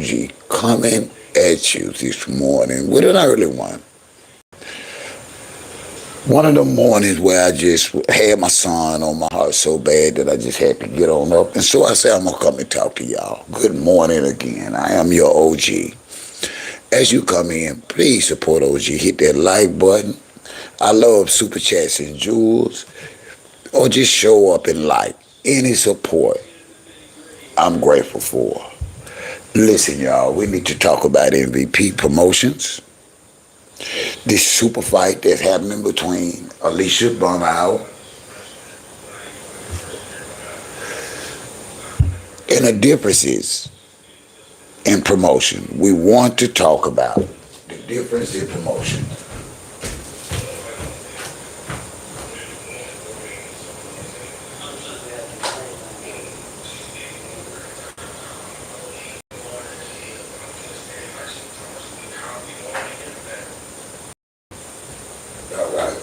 OG, coming at you this morning with an early one. One of the mornings where I just had my son on my heart so bad that I just had to get on up. And so I said, I'm going to come and talk to y'all. Good morning again. I am your OG. As you come in, please support OG. Hit that like button. I love super chats and jewels. Or just show up and like. Any support, I'm grateful for. Listen, y'all, we need to talk about MVP promotions. This super fight that's happening between Alicia Bumhouse and the differences in promotion. We want to talk about the difference in promotion. All right.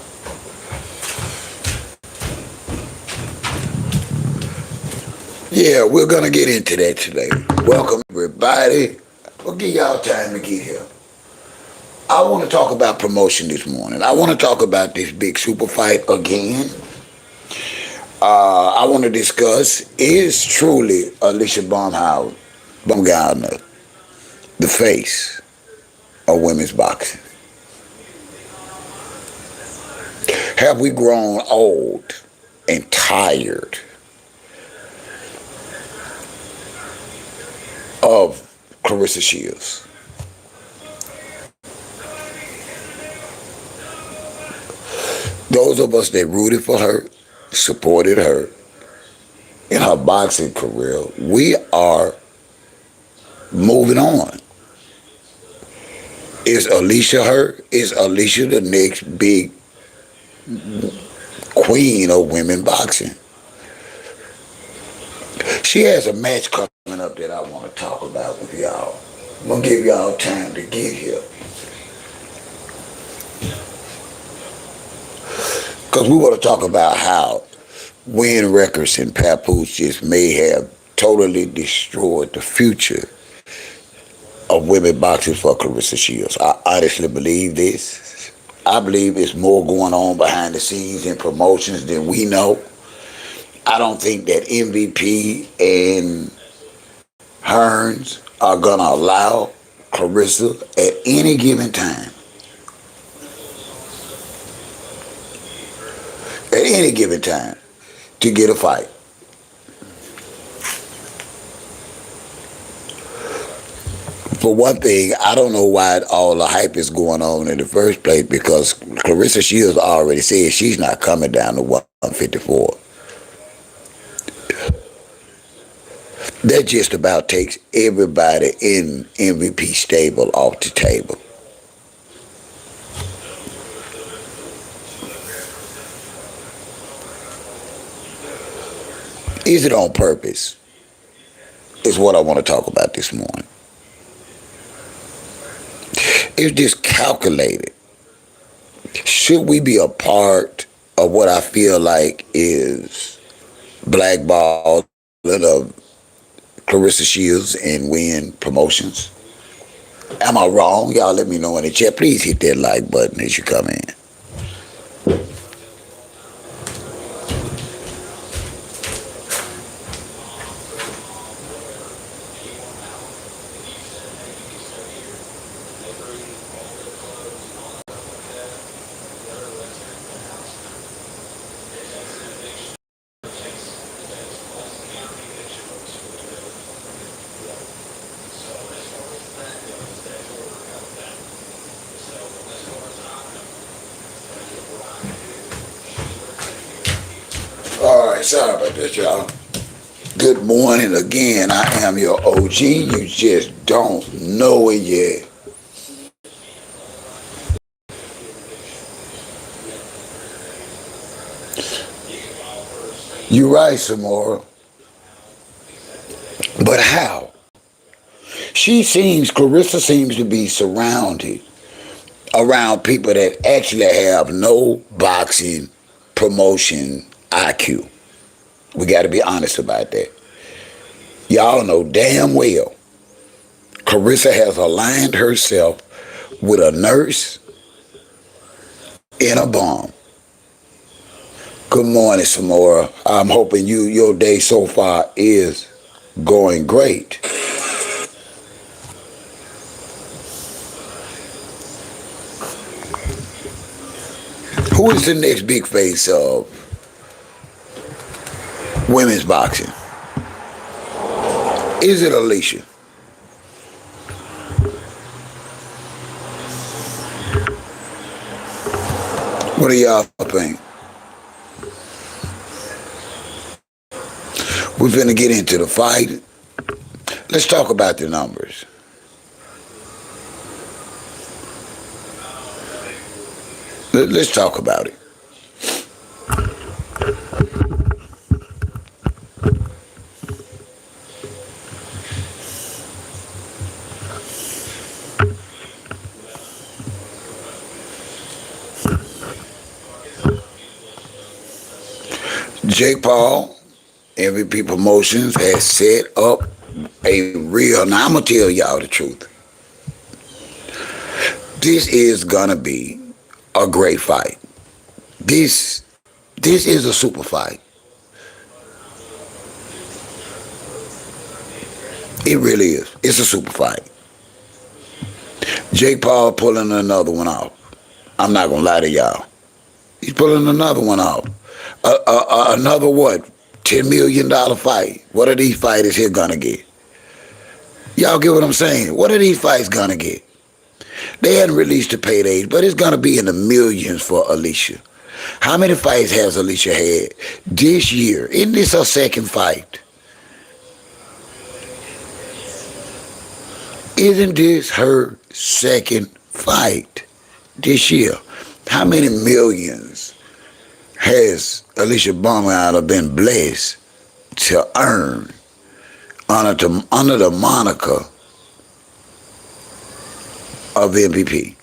Yeah, we're going to get into that today. Welcome, everybody. We'll give y'all time to get here. I want to talk about promotion this morning. I want to talk about this big super fight again. I want to discuss, is truly Alicia Baumgardner the face of women's boxing? Have we grown old and tired of Claressa Shields? Those of us that rooted for her, supported her in her boxing career, we are moving on. Is Alicia her? Is Alicia the next big queen of women boxing? She has a match coming up that I want to talk about with y'all. I'm going to give y'all time to get here. Because we want to talk about how Wynn Records and Papoose just may have totally destroyed the future of women boxing for Claressa Shields. I honestly believe this. I believe it's more going on behind the scenes in promotions than we know. I don't think that MVP and Hearns are going to allow Claressa at any given time, to get a fight. For one thing, I don't know why all the hype is going on in the first place, because Claressa Shields already said she's not coming down to 154. That just about takes everybody in MVP stable off the table. Is it on purpose? Is what I want to talk about this morning. It's just calculated. Should we be a part of what I feel like is blackballing of Claressa Shields and Wynn Promotions? Am I wrong? Y'all let me know in the chat. Please hit that like button as you come in. All right, sorry about that, y'all. Good morning again. I am your OG. You just don't know it yet. You're right, Samora. But how? Claressa seems to be surrounded around people that actually have no boxing promotion IQ. We got to be honest about that. Y'all know damn well Claressa has aligned herself with a nurse and a bomb. Good morning, Samora. I'm hoping your day so far is going great. Who is the next big face of women's boxing? Is it Alicia? What do y'all think? We're finna get into the fight. Let's talk about the numbers. Let's talk about it. Jake Paul, MVP Promotions, has set up a real, now I'm going to tell y'all the truth. This is going to be a great fight. This is a super fight. It really is. It's a super fight. Jake Paul pulling another one off. I'm not going to lie to y'all. He's pulling another one off. Another what? $10 million fight. What are these fighters here gonna get? Y'all get what I'm saying? What are these fights gonna get? They hadn't released the paydays, but it's gonna be in the millions for Alicia. How many fights has Alicia had this year? Isn't this her second fight? Isn't this her second fight this year? How many millions has Alicia Baumgartner been blessed to earn under the moniker of MVP?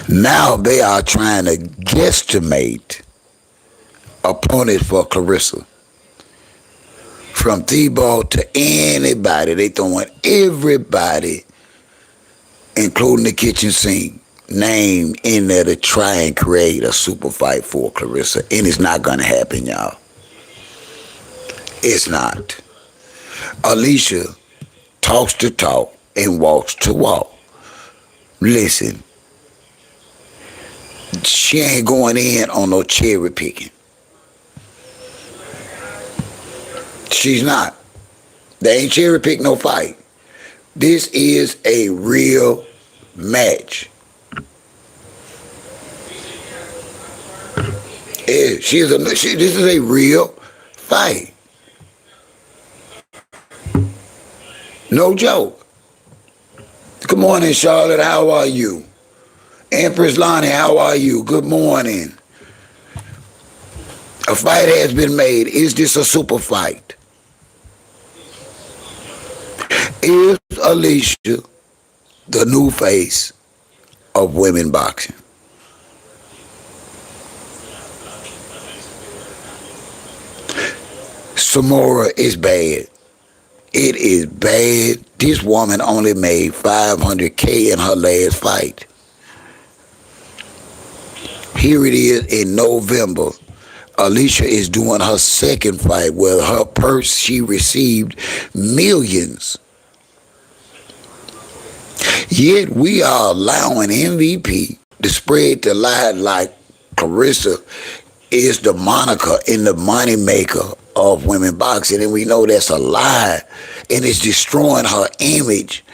Now they are trying to guesstimate opponents for Claressa. From Thibault to anybody, they throwing everybody, including the kitchen sink, name in there to try and create a super fight for Claressa. And it's not going to happen, y'all. It's not. Alicia talks the talk and walks to walk. Listen, she ain't going in on no cherry picking. She's not. They ain't cherry pick no fight. This is a real match. This is a real fight. No joke. Good morning, Charlotte. How are you? Empress Lonnie, how are you? Good morning. A fight has been made. Is this a super fight? Is Alicia the new face of women boxing? Samora is bad. It is bad. This woman only made $500K in her last fight. Here it is in November. Alicia is doing her second fight where her purse, she received millions. Yet we are allowing MVP to spread the lie like Claressa is the moniker and the money maker of women boxing, and we know that's a lie, and it's destroying her image,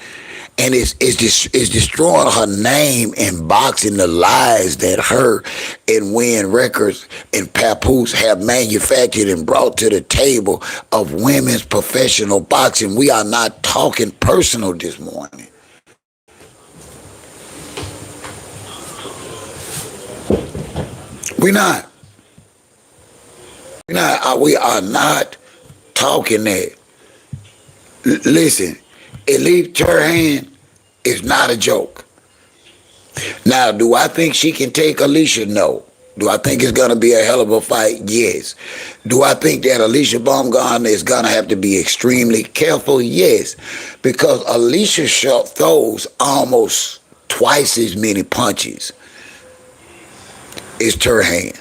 and it's destroying her name in boxing. The lies that her and Wynn Records and Papoose have manufactured and brought to the table of women's professional boxing. We are not talking personal this morning. We're not. We are not talking that. Listen, Elite Turhan is not a joke. Now, do I think she can take Alicia? No. Do I think it's going to be a hell of a fight? Yes. Do I think that Alicia Baumgartner is going to have to be extremely careful? Yes. Because Alicia throws almost twice as many punches as Turhan.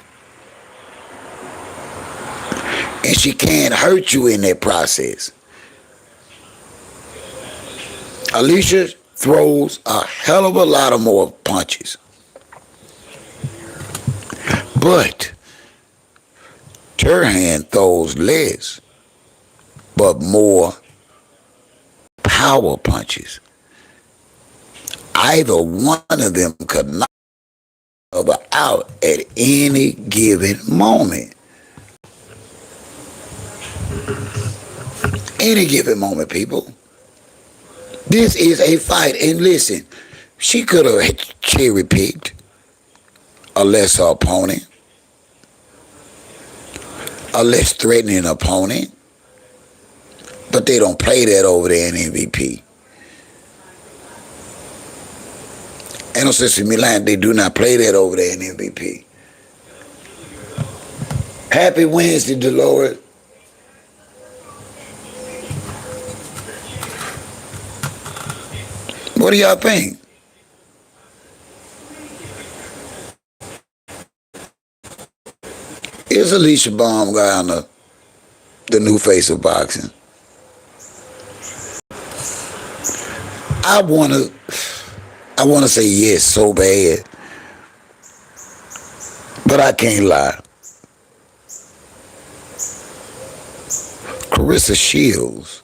And she can't hurt you in that process. Alicia throws a hell of a lot of more punches. But Turhan throws less, but more power punches. Either one of them could knock the other out at any given moment. Any given moment, people. This is a fight. And listen, she could have cherry-picked a lesser opponent, a less threatening opponent, but they don't play that over there in MVP. And no sense in Milan, they do not play that over there in MVP. Happy Wednesday, Dolores. What do y'all think? Is Alicia Baumgartner the new face of boxing? I wanna say yes so bad, but I can't lie. Claressa Shields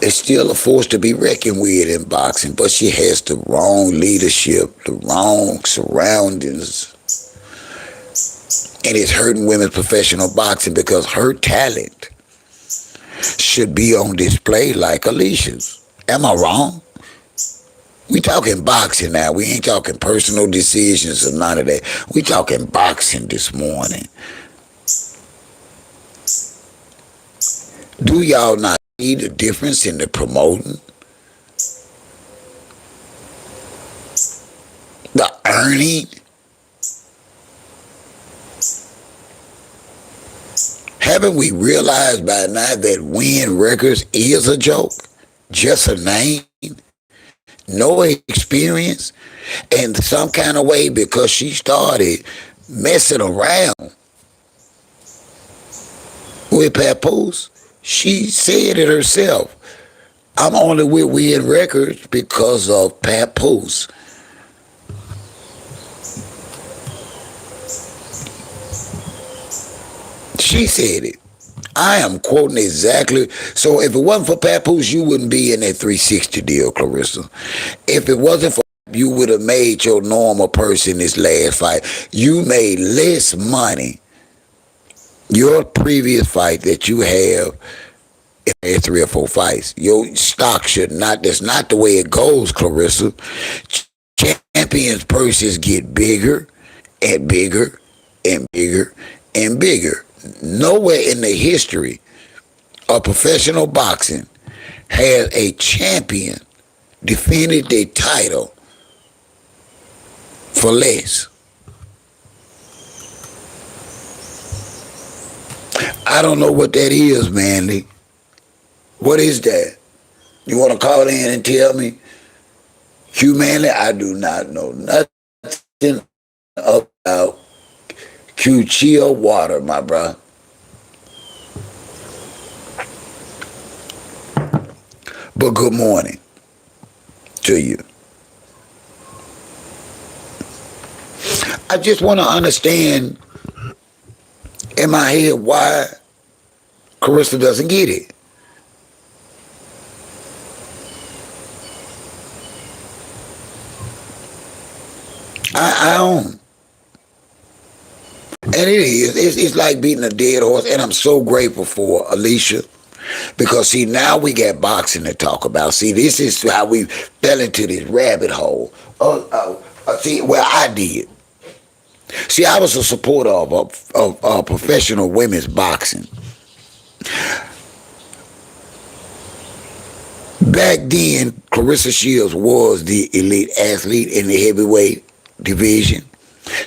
is still a force to be reckoned with in boxing, but she has the wrong leadership, the wrong surroundings, and it's hurting women's professional boxing because her talent should be on display like Alicia's. Am I wrong? We talking boxing now. We ain't talking personal decisions or none of that. We talking boxing this morning. Do y'all not see the difference in the promoting? The earning? Haven't we realized by now that Wynn Records is a joke? Just a name? No experience? And some kind of way because she started messing around with Papoose. She said it herself. I'm only with Wynn Records because of Papoose. She said it. I am quoting exactly. So if it wasn't for Papoose, you wouldn't be in that 360 deal, Claressa. If it wasn't for you would have made your normal person this last fight. You made less money your previous fight that you have in 3 or 4 fights. Your stock should not, that's not the way it goes, Claressa. Champions' purses get bigger and bigger and bigger and bigger. Nowhere in the history of professional boxing has a champion defended their title for less. I don't know what that is, Manly. What is that? You want to call in and tell me? Hugh Manly, I do not know nothing about Q-Chill water, my bro. But good morning to you. I just want to understand in my head why Claressa doesn't get it. I don't. And it is. It's like beating a dead horse. And I'm so grateful for Alicia. Because, see, now we got boxing to talk about. See, this is how we fell into this rabbit hole. See, well, I did. See, I was a supporter of professional women's boxing. Back then, Claressa Shields was the elite athlete in the heavyweight division.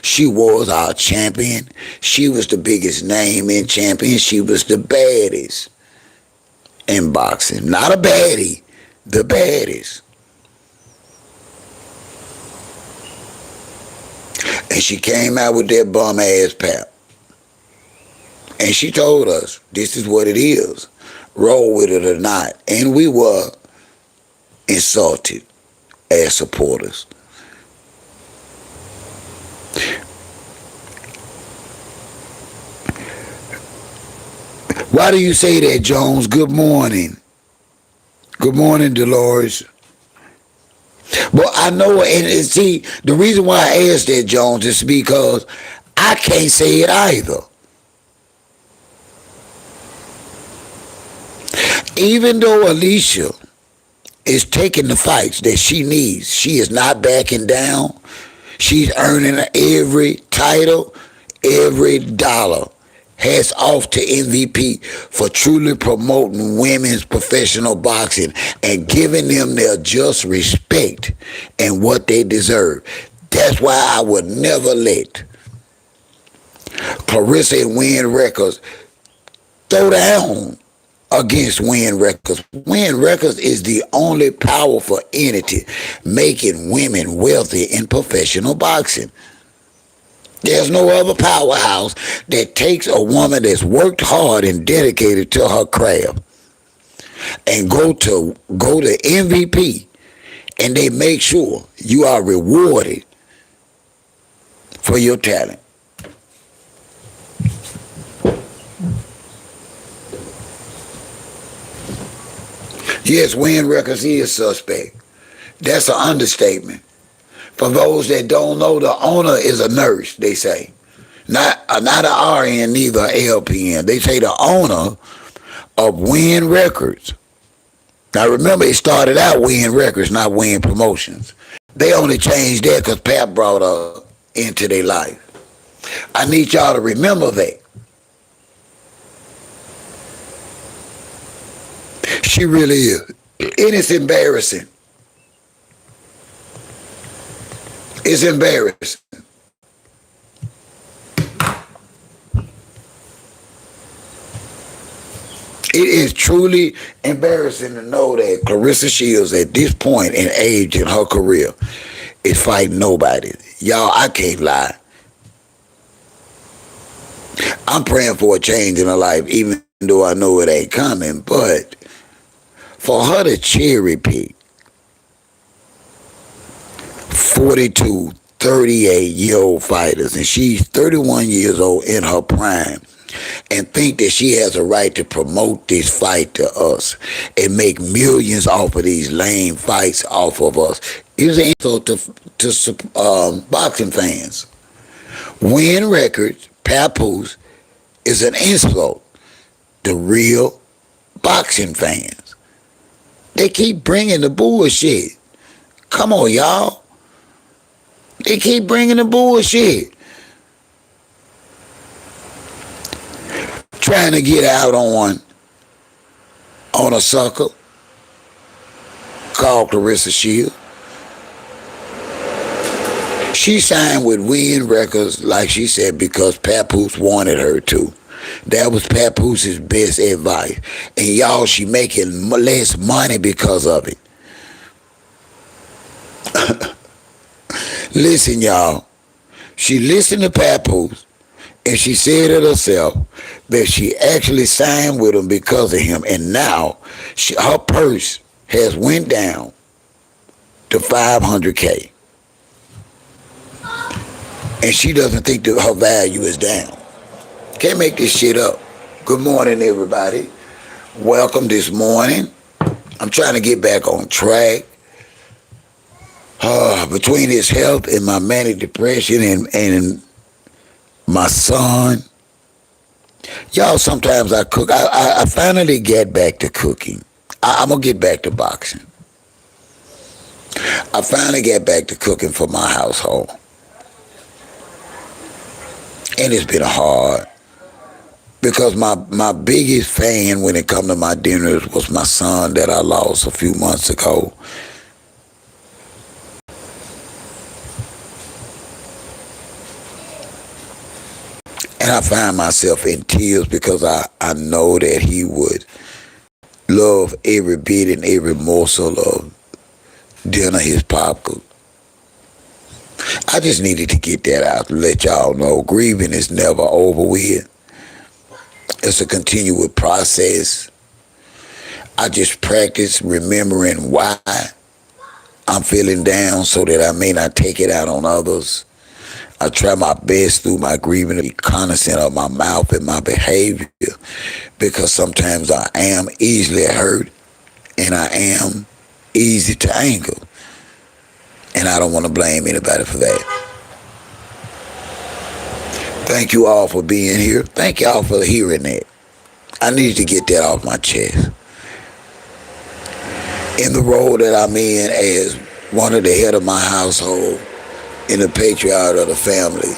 She was our champion. She was the biggest name in champion. She was the baddest in boxing. Not a baddie, the baddest. And she came out with that bum ass pap. And she told us, this is what it is. Roll with it or not. And we were insulted as supporters. Why do you say that, Jones? Good morning. Good morning, Dolores. Well, I know, and see, the reason why I asked that, Jones, is because I can't say it either. Even though Alicia is taking the fights that she needs, she is not backing down. She's earning every title, every dollar. Hats off to MVP for truly promoting women's professional boxing and giving them their just respect and what they deserve. That's why I would never let Claressa and Wynn Records throw down against Wynn Records. Wynn Records is the only powerful entity making women wealthy in professional boxing. There's no other powerhouse that takes a woman that's worked hard and dedicated to her craft and go to MVP, and they make sure you are rewarded for your talent. Yes, Wynn Records is suspect. That's an understatement. For those that don't know, the owner is a nurse, they say. Not an RN, neither an LPN. They say the owner of Wynn Records. Now remember, it started out Wynn Records, not Wynn Promotions. They only changed that because Pap brought her into their life. I need y'all to remember that. She really is. And it's embarrassing. It's embarrassing. It is truly embarrassing to know that Claressa Shields, at this point in age in her career, is fighting nobody. Y'all, I can't lie. I'm praying for a change in her life, even though I know it ain't coming. But for her to cherry pick 42, 38-year-old fighters, and she's 31 years old in her prime, and think that she has a right to promote this fight to us and make millions off of these lame fights off of us, is an insult to boxing fans. Wynn Records, Papoose, is an insult to real boxing fans. They keep bringing the bullshit. Come on, y'all. They keep bringing the bullshit. Trying to get out on a sucker called Claressa Shields. She signed with Wynn Records, like she said, because Papoose wanted her to. That was Papoose's best advice. And y'all, she making less money because of it. Listen, y'all. She listened to Papoose, and she said it herself that she actually signed with him because of him. And now her purse has went down to $500K. And she doesn't think that her value is down. Can't make this shit up. Good morning, everybody. Welcome this morning. I'm trying to get back on track. Between his health and my manic depression and my son. Y'all, sometimes I cook. I finally get back to cooking. I'm going to get back to boxing. I finally get back to cooking for my household. And it's been hard. Because my biggest fan when it come to my dinners was my son that I lost a few months ago. And I find myself in tears because I know that he would love every bit and every morsel of dinner his pop cooked. I just needed to get that out to let y'all know grieving is never over with. It's a continual process. I just practice remembering why I'm feeling down so that I may not take it out on others. I try my best through my grieving to be cognizant of my mouth and my behavior because sometimes I am easily hurt and I am easy to anger. And I don't want to blame anybody for that. Thank you all for being here. Thank y'all for hearing that. I need to get that off my chest. In the role that I'm in as one of the head of my household, in the patriarch of the family,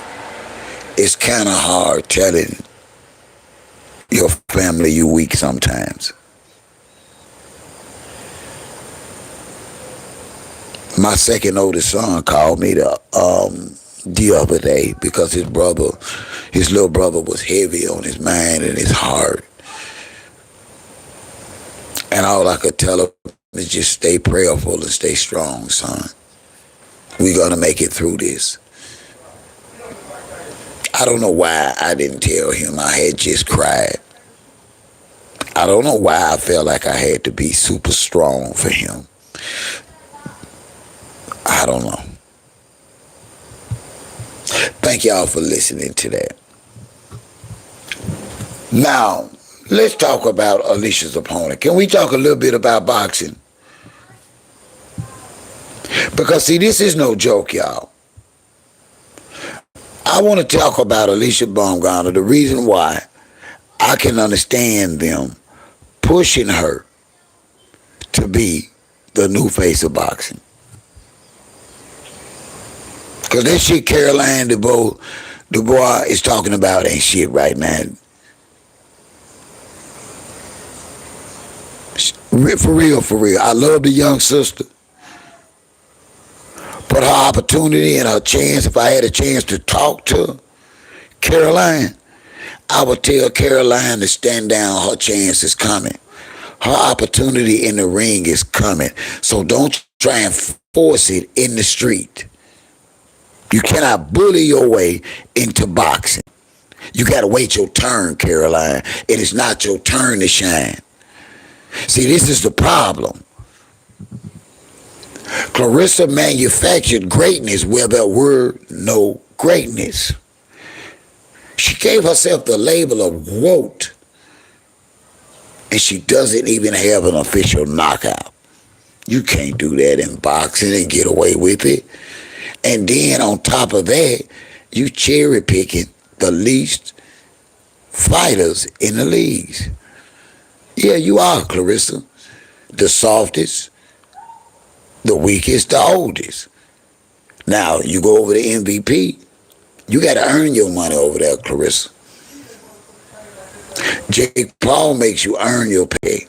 it's kind of hard telling your family you weak sometimes. My second oldest son called me the other day because his little brother was heavy on his mind and his heart. And all I could tell him is just stay prayerful and stay strong, son. We're going to make it through this. I don't know why I didn't tell him I had just cried. I don't know why I felt like I had to be super strong for him. I don't know. Thank y'all for listening to that. Now, let's talk about Alicia's opponent. Can we talk a little bit about boxing? Because, see, this is no joke, y'all. I want to talk about Alicia Baumgartner, the reason why I can understand them pushing her to be the new face of boxing. Because that shit Caroline Dubois is talking about ain't shit right now. For real. I love the young sister. But her opportunity and her chance, if I had a chance to talk to Caroline, I would tell Caroline to stand down. Her chance is coming. Her opportunity in the ring is coming. So don't try and force it in the street. You cannot bully your way into boxing. You got to wait your turn, Caroline. It is not your turn to shine. See, this is the problem. Claressa manufactured greatness where there were no greatness. She gave herself the label of WOT, and she doesn't even have an official knockout. You can't do that in boxing and get away with it. And then on top of that, you cherry picking the least fighters in the leagues. Yeah, you are, Claressa. The softest, the weakest, the oldest. Now, you go over to MVP, you got to earn your money over there, Claressa. Jake Paul makes you earn your pay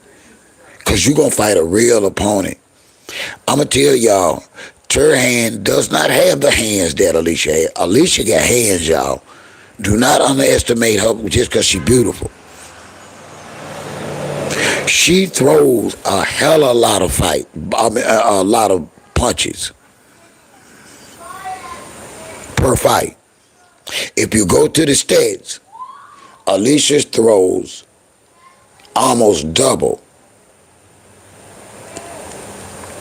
because you're going to fight a real opponent. I'm going to tell y'all, Turhan does not have the hands that Alicia had. Alicia got hands, y'all. Do not underestimate her just because she's beautiful. She throws a hell of a lot of a lot of punches per fight. If you go to the stats, Alicia throws almost double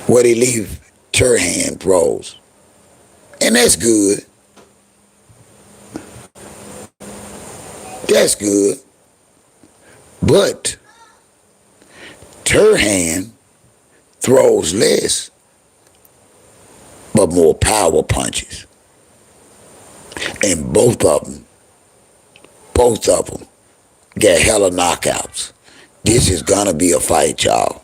what Elite Turhan throws. And that's good. That's good. But Turhan throws less, but more power punches. And both of them got hella knockouts. This is gonna be a fight, y'all.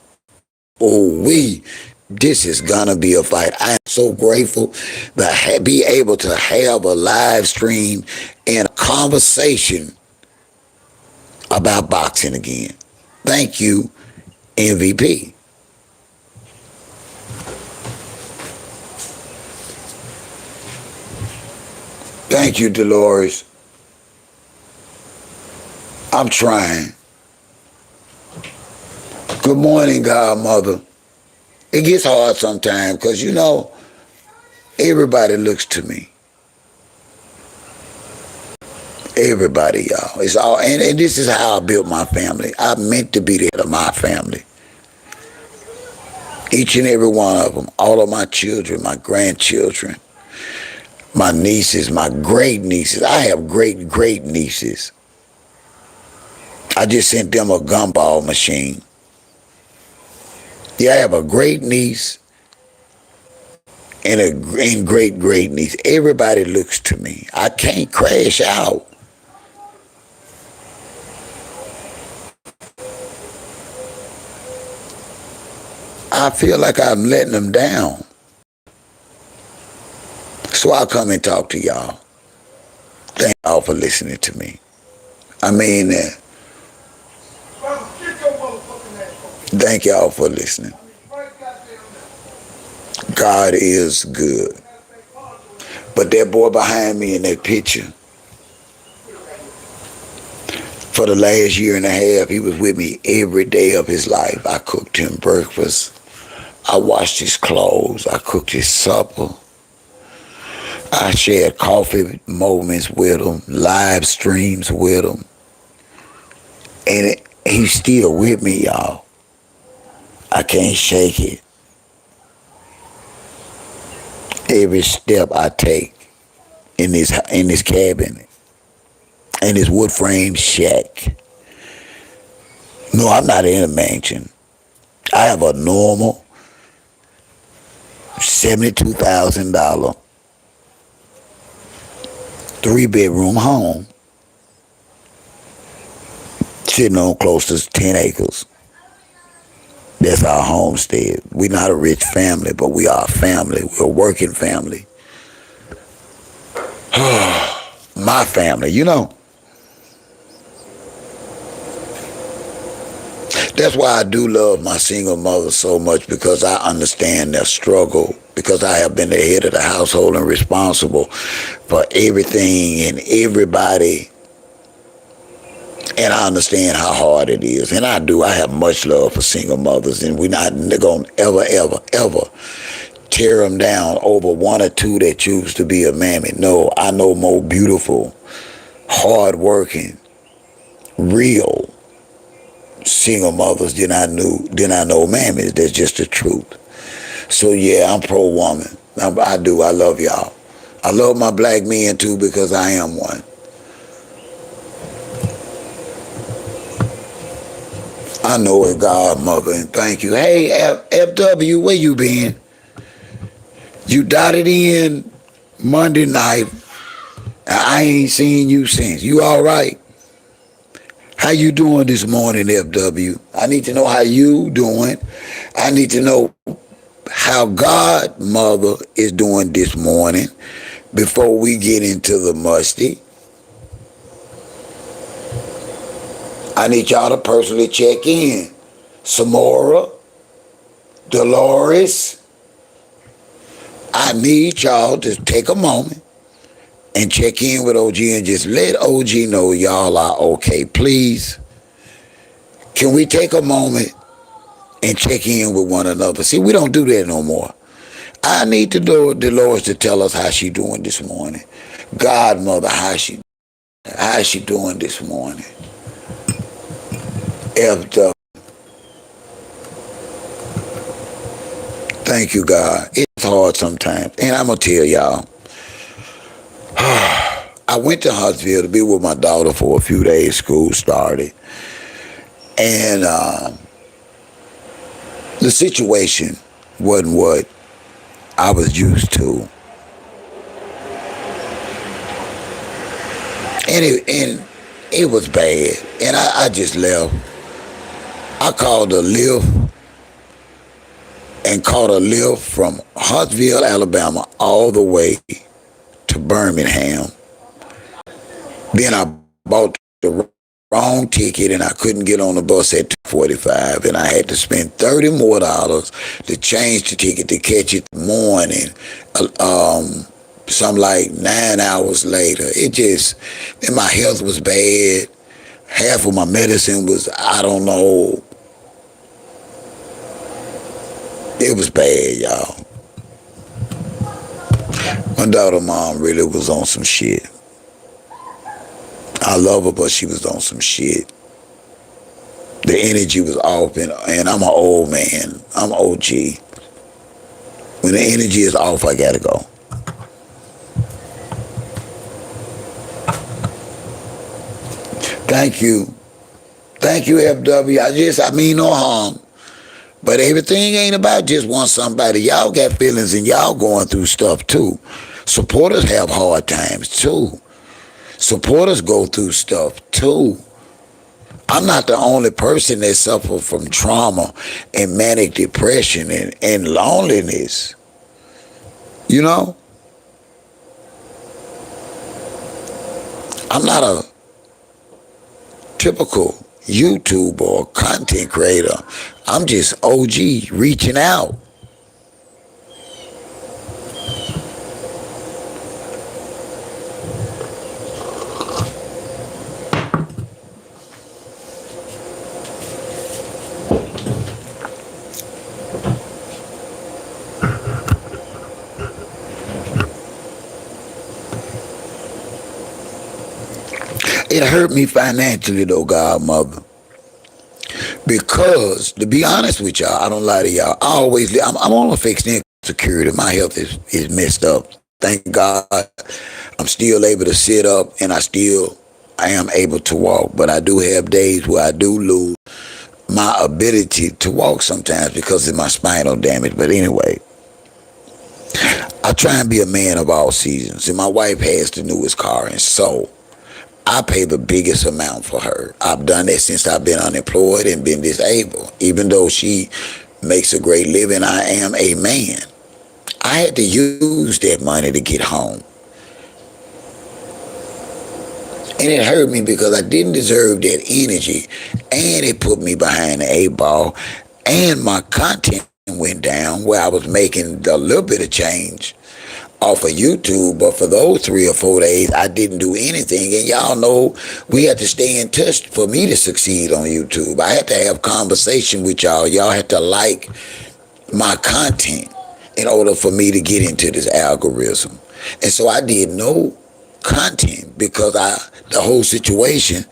This is gonna be a fight. I am so grateful to be able to have a live stream and a conversation about boxing again. Thank you, MVP. Thank you, Dolores. I'm trying. Good morning, Godmother. It gets hard sometimes because, everybody looks to me. Everybody, y'all. It's all, and this is how I built my family. I meant to be the head of my family. Each and every one of them. All of my children, my grandchildren, my nieces, my great nieces. I have great nieces. I just sent them a gumball machine. Yeah, I have a great niece and a great niece. Everybody looks to me. I can't crash out. I feel like I'm letting them down. So I'll come and talk to y'all. Thank y'all for listening to me. I mean, thank y'all for listening. God is good. But that boy behind me in that picture, for the last year and a half, he was with me every day of his life. I cooked him breakfast. I washed his clothes. I cooked his supper. I shared coffee moments with him, live streams with him. And he's still with me, y'all. I can't shake it. Every step I take in this cabin, in this wood frame shack. No, I'm not in a mansion. I have a normal $72,000 3-bedroom home sitting on close to 10 acres. That's our homestead. We're not a rich family, but we are a family. We're a working family. My family. That's why I do love my single mother so much, because I understand their struggle, because I have been the head of the household and responsible for everything and everybody. And I understand how hard it is. And I do. I have much love for single mothers, and we're not going to ever tear them down over one or two that choose to be a mammy. No, I know more beautiful, hard-working, real single mothers than I know mammies. That's just the truth. So yeah, I'm pro-woman. I do. I love y'all. I love my black men too, because I am one. I know it, Godmother, and thank you. Hey, FW, where you been? You dotted in Monday night. I ain't seen you since. You all right? How you doing this morning, FW? I need to know how you doing. I need to know how Godmother is doing this morning before we get into the musty. I need y'all to personally check in. Samora, Dolores, I need y'all to take a moment and check in with OG and just let OG know y'all are okay. Please, can we take a moment and check in with one another? See, we don't do that no more. I need to know Dolores to tell us how she doing this morning. Godmother, how's she doing this morning? F. Thank you, God. It's hard sometimes. And I'm going to tell y'all, I went to Huntsville to be with my daughter for a few days. School started. And the situation wasn't what I was used to. And it was bad. And I just left. I called a lift and caught a lift from Huntsville, Alabama, all the way to Birmingham. Then I bought the wrong ticket and I couldn't get on the bus at 2:45, and I had to spend $30 more to change the ticket to catch it the morning. Some like 9 hours later. And my health was bad. Half of my medicine was, I don't know, it was bad, y'all. My daughter mom really was on some shit. I love her, but she was on some shit. The energy was off, and I'm an old man. I'm OG. When the energy is off, I gotta go. Thank you. Thank you, FW. I mean no harm. But everything ain't about just one somebody. Y'all got feelings and y'all going through stuff too. Supporters have hard times too. Supporters go through stuff too. I'm not the only person that suffers from trauma and manic depression and loneliness. You know? I'm not a typical YouTuber or content creator. I'm just OG reaching out. It hurt me financially though, godmother. Because to be honest with y'all, I don't lie to y'all. I'm on a fixed income security. My health is messed up. Thank God I'm still able to sit up and I am able to walk. But I do have days where I do lose my ability to walk sometimes because of my spinal damage. But anyway, I try and be a man of all seasons. And my wife has the newest car, and so I pay the biggest amount for her. I've done that since I've been unemployed and been disabled. Even though she makes a great living, I am a man. I had to use that money to get home. And it hurt me because I didn't deserve that energy. And it put me behind the eight ball. And my content went down where I was making a little bit of change off of YouTube, but for those 3 or 4 days, I didn't do anything. And y'all know we had to stay in touch for me to succeed on YouTube. I had to have conversation with y'all. Y'all had to like my content in order for me to get into this algorithm. And so I did no content because the whole situation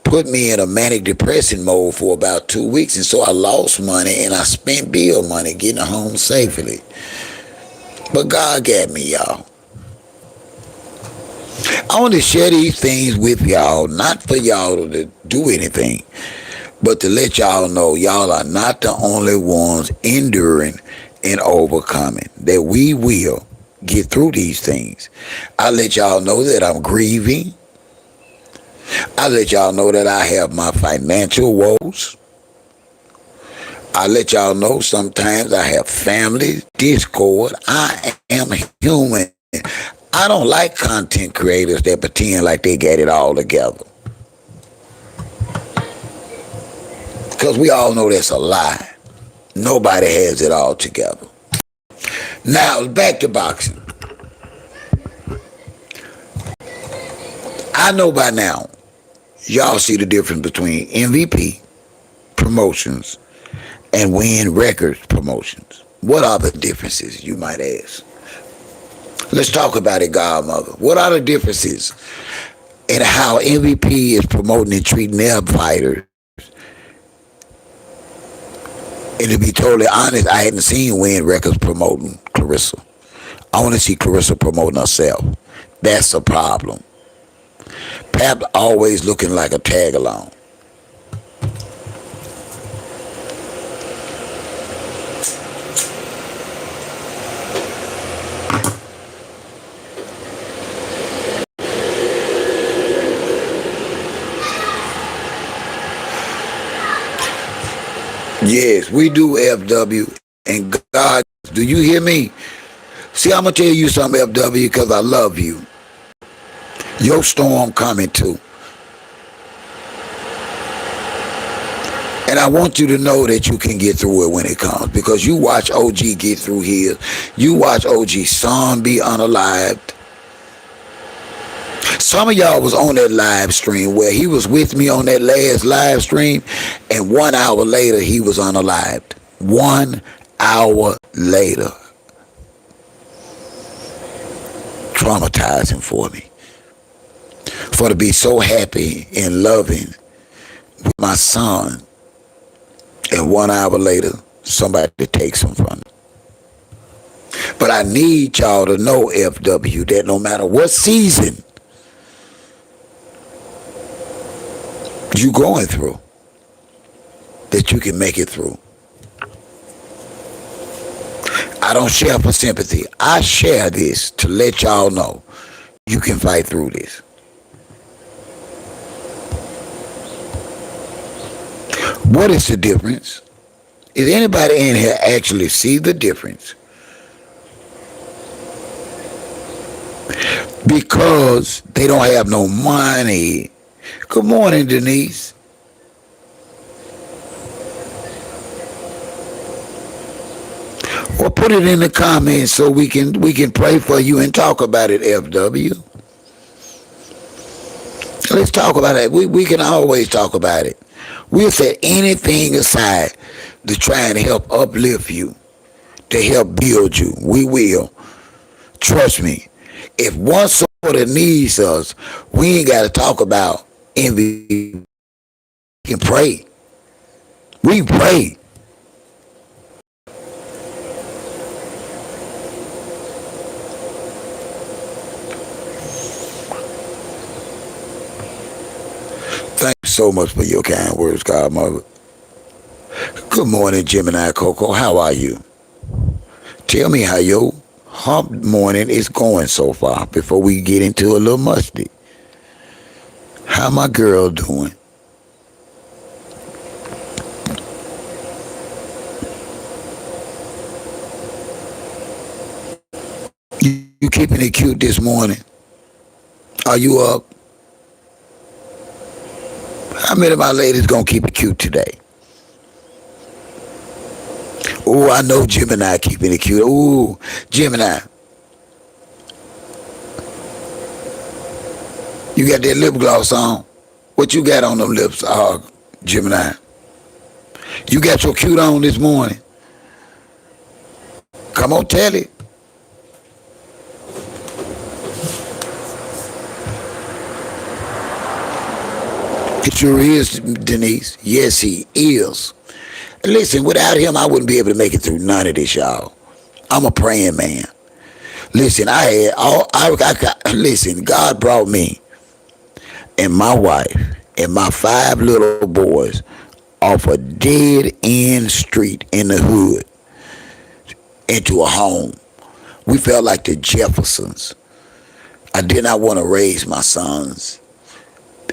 put me in a manic depressing mode for about 2 weeks. And so I lost money and I spent bill money getting home safely. But God got me, y'all. I want to share these things with y'all, not for y'all to do anything, but to let y'all know y'all are not the only ones enduring and overcoming, that we will get through these things. I let y'all know that I'm grieving. I let y'all know that I have my financial woes. I let y'all know sometimes I have family discord. I am human. I don't like content creators that pretend like they got it all together. Because we all know that's a lie. Nobody has it all together. Now, back to boxing. I know by now, y'all see the difference between MVP promotions and Wynn Records promotions. What are the differences, you might ask? Let's talk about it, godmother. What are the differences in how MVP is promoting and treating their fighters? And to be totally honest, I hadn't seen Wynn Records promoting Claressa. I want to see Claressa promoting herself. That's a problem. Pap always looking like a tag-along. Yes, we do, FW. And God, do you hear me? See, I'm going to tell you something, FW, because I love you. Your storm coming too. And I want you to know that you can get through it when it comes. Because you watch OG get through his. You watch OG's son be unalived. Some of y'all was on that live stream where he was with me on that last live stream, and 1 hour later he was unalived. 1 hour later. Traumatizing for me. For to be so happy and loving with my son, and 1 hour later somebody takes him from me. But I need y'all to know, FW, that no matter what season you going through, that you can make it through. I don't share for sympathy. I share this to let y'all know you can fight through this. What is the difference? Is anybody in here actually see the difference? Because they don't have no money. Good morning, Denise. Or put it in the comments so we can pray for you and talk about it, FW. Let's talk about it. We can always talk about it. We'll set anything aside to try and help uplift you, to help build you. We will. Trust me. If one sort of needs us, we ain't got to talk about envy. We can pray. We pray. Thank you so much for your kind words, Godmother. Good morning, Gemini Coco. How are you? Tell me how your hump morning is going so far before we get into a little musty. How my girl doing? You keeping it cute this morning? Are you up? How many of my ladies gonna keep it cute today? Oh, I know Gemini keeping it cute. Ooh, Gemini. You got that lip gloss on? What you got on them lips, Gemini? You got your cute on this morning? Come on, tell it. It sure is, Denise. Yes, he is. Listen, without him, I wouldn't be able to make it through none of this, y'all. I'm a praying man. Listen, listen, God brought me and my wife and my 5 little boys off a dead-end street in the hood into a home. We felt like the Jeffersons. I did not want to raise my sons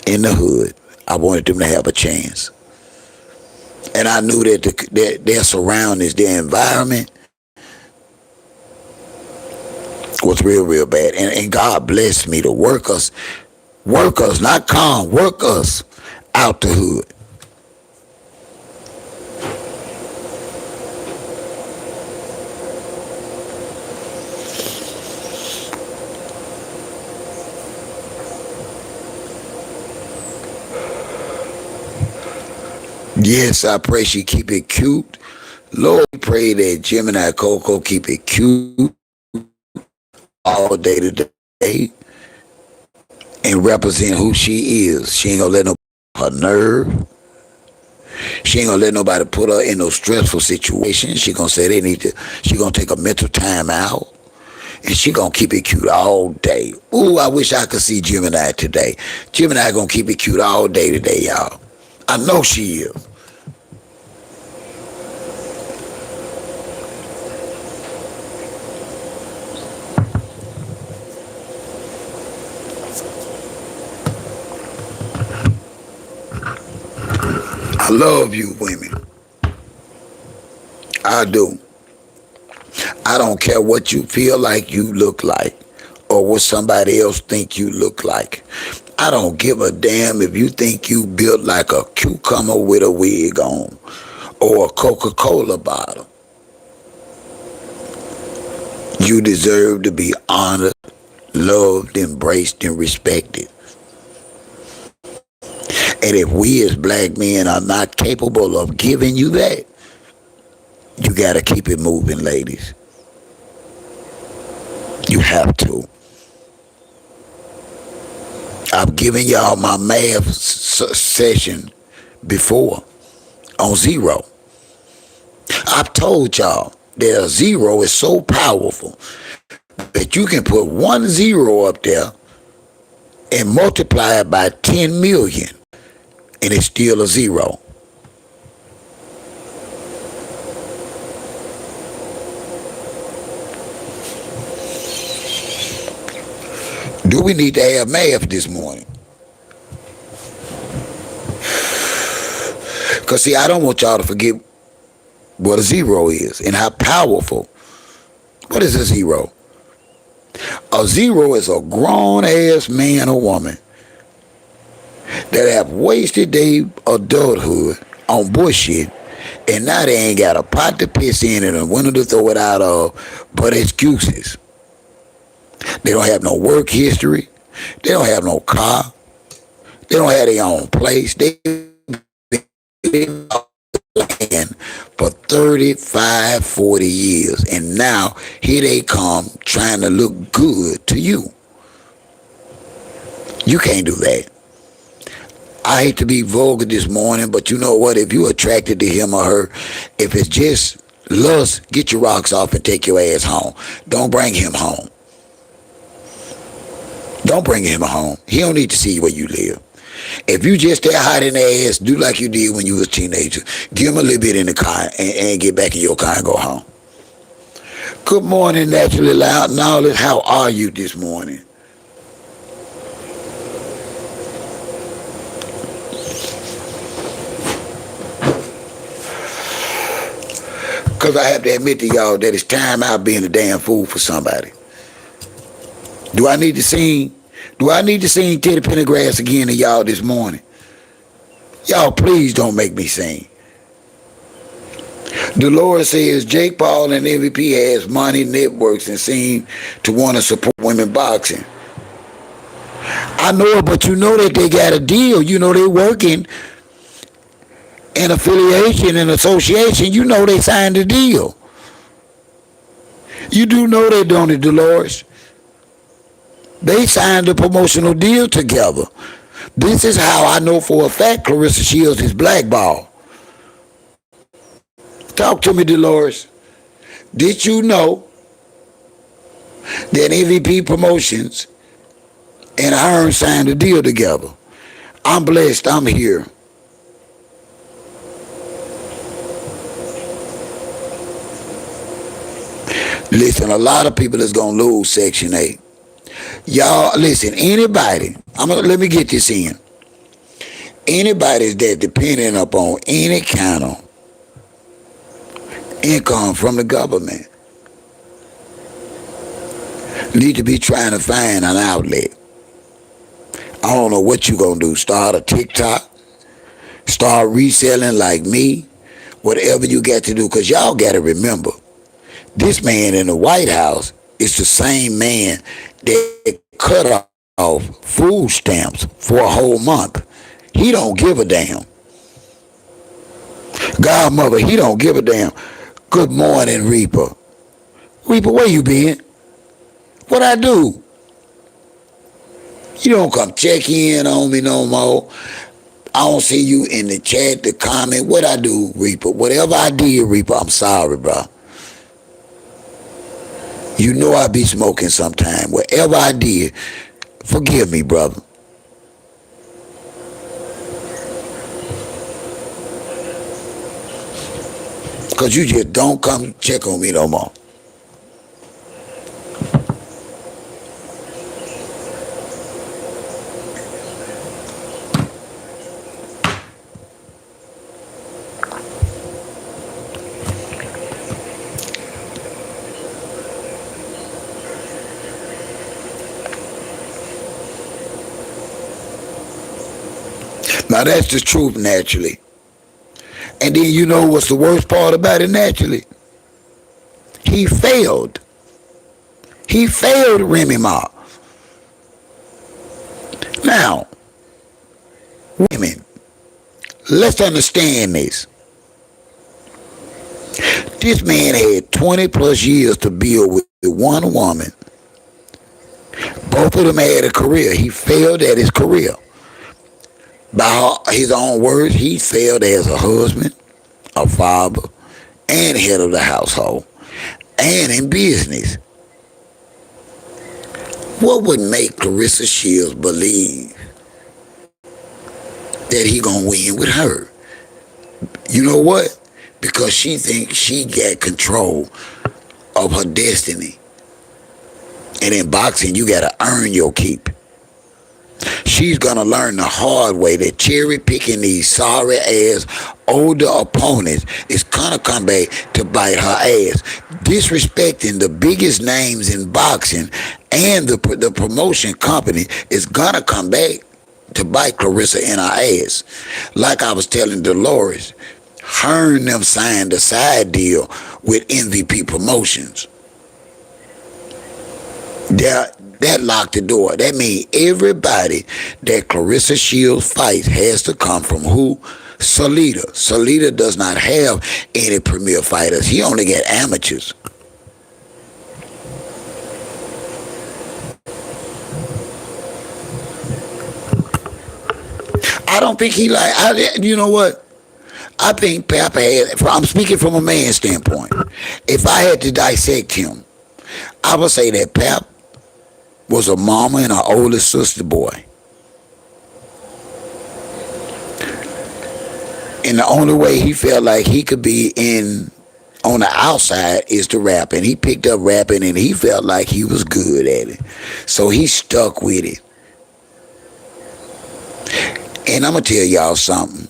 in the hood. I wanted them to have a chance. And I knew that their surroundings, their environment was real, real bad. And God blessed me to work us, not calm, work us out the hood. Yes, I pray she keep it cute. Lord, we pray that Gemini Coco keep it cute all day today and represent who she is. She ain't gonna let nobody her nerve. She ain't gonna let nobody put her in no stressful situation. She gonna say she gonna take a mental time out. And she gonna keep it cute all day. Ooh, I wish I could see Gemini today. Gemini gonna keep it cute all day today, y'all. I know she is. I love you women. I do. I don't care what you feel like you look like or what somebody else think you look like. I don't give a damn if you think you built like a cucumber with a wig on or a Coca-Cola bottle. You deserve to be honored, loved, embraced, and respected. And if we as black men are not capable of giving you that, you got to keep it moving, ladies. You have to. I've given y'all my math session before on zero. I've told y'all that a zero is so powerful that you can put 1 0 up there and multiply it by 10 million and it's still a zero. Do we need to have math this morning? Because, see, I don't want y'all to forget what a zero is and how powerful. What is a zero? A zero is a grown-ass man or woman that have wasted their adulthood on bullshit, and now they ain't got a pot to piss in and a window to throw it out of, but excuses. They don't have no work history. They don't have no car. They don't have their own place. They been land for 35, 40 years. And now here they come trying to look good to you. You can't do that. I hate to be vulgar this morning, but you know what? If you're attracted to him or her, if it's just lust, get your rocks off and take your ass home. Don't bring him home. Don't bring him home. He don't need to see where you live. If you just there hiding their ass, do like you did when you was a teenager. Give him a little bit in the car and get back in your car and go home. Good morning, Naturally Loud Knowledge. How are you this morning? Because I have to admit to y'all that it's time out being a damn fool for somebody. Do I need to sing? Do I need to sing Teddy Pendergrass again to y'all this morning? Y'all, please don't make me sing. Dolores says Jake Paul and MVP has money, networks, and seem to want to support women boxing. I know it, but you know that they got a deal. You know they working in affiliation and association. You know they signed a deal. You do know they don't, Dolores. They signed a promotional deal together. This is how I know for a fact Claressa Shields is blackballed. Talk to me, Dolores. Did you know that MVP Promotions and Hearn signed a deal together? I'm blessed. I'm here. Listen, a lot of people is going to lose Section 8. Y'all, listen, anybody, let me get this in. Anybody that depending upon any kind of income from the government need to be trying to find an outlet. I don't know what you gonna do. Start a TikTok, start reselling like me, whatever you got to do, because y'all got to remember, this man in the White House is the same man that cut off food stamps for a whole month. He don't give a damn. Godmother, he don't give a damn. Good morning, Reaper. Reaper, where you been? What I do? You don't come check in on me no more. I don't see you in the chat, the comment. What I do, Reaper? Whatever I did, Reaper, I'm sorry, bro. You know I be smoking sometime. Whatever I did, forgive me, brother. Because you just don't come check on me no more. Now that's the truth, Naturally. And then you know what's the worst part about it, Naturally? He failed. He failed Remy Ma. Now, women, let's understand this. This man had 20 plus years to build with one woman. Both of them had a career. He failed at his career. By his own words, he failed as a husband, a father, and head of the household, and in business. What would make Claressa Shields believe that he gonna win with her? You know what? Because she thinks she got control of her destiny. And in boxing, you gotta earn your keep. She's gonna learn the hard way that cherry picking these sorry ass older opponents is gonna come back to bite her ass. Disrespecting the biggest names in boxing and the promotion company is gonna come back to bite Claressa in her ass. Like I was telling Dolores, her and them signed a side deal with MVP Promotions. That locked the door. That means everybody that Claressa Shields fights has to come from who? Salida. Salida does not have any premier fighters. He only got amateurs. I don't think he you know what? I think Papa had, I'm speaking from a man's standpoint. If I had to dissect him, I would say that Pap was a mama and an older sister boy. And the only way he felt like he could be in on the outside is to rap. And he picked up rapping and he felt like he was good at it. So he stuck with it. And I'm going to tell y'all something.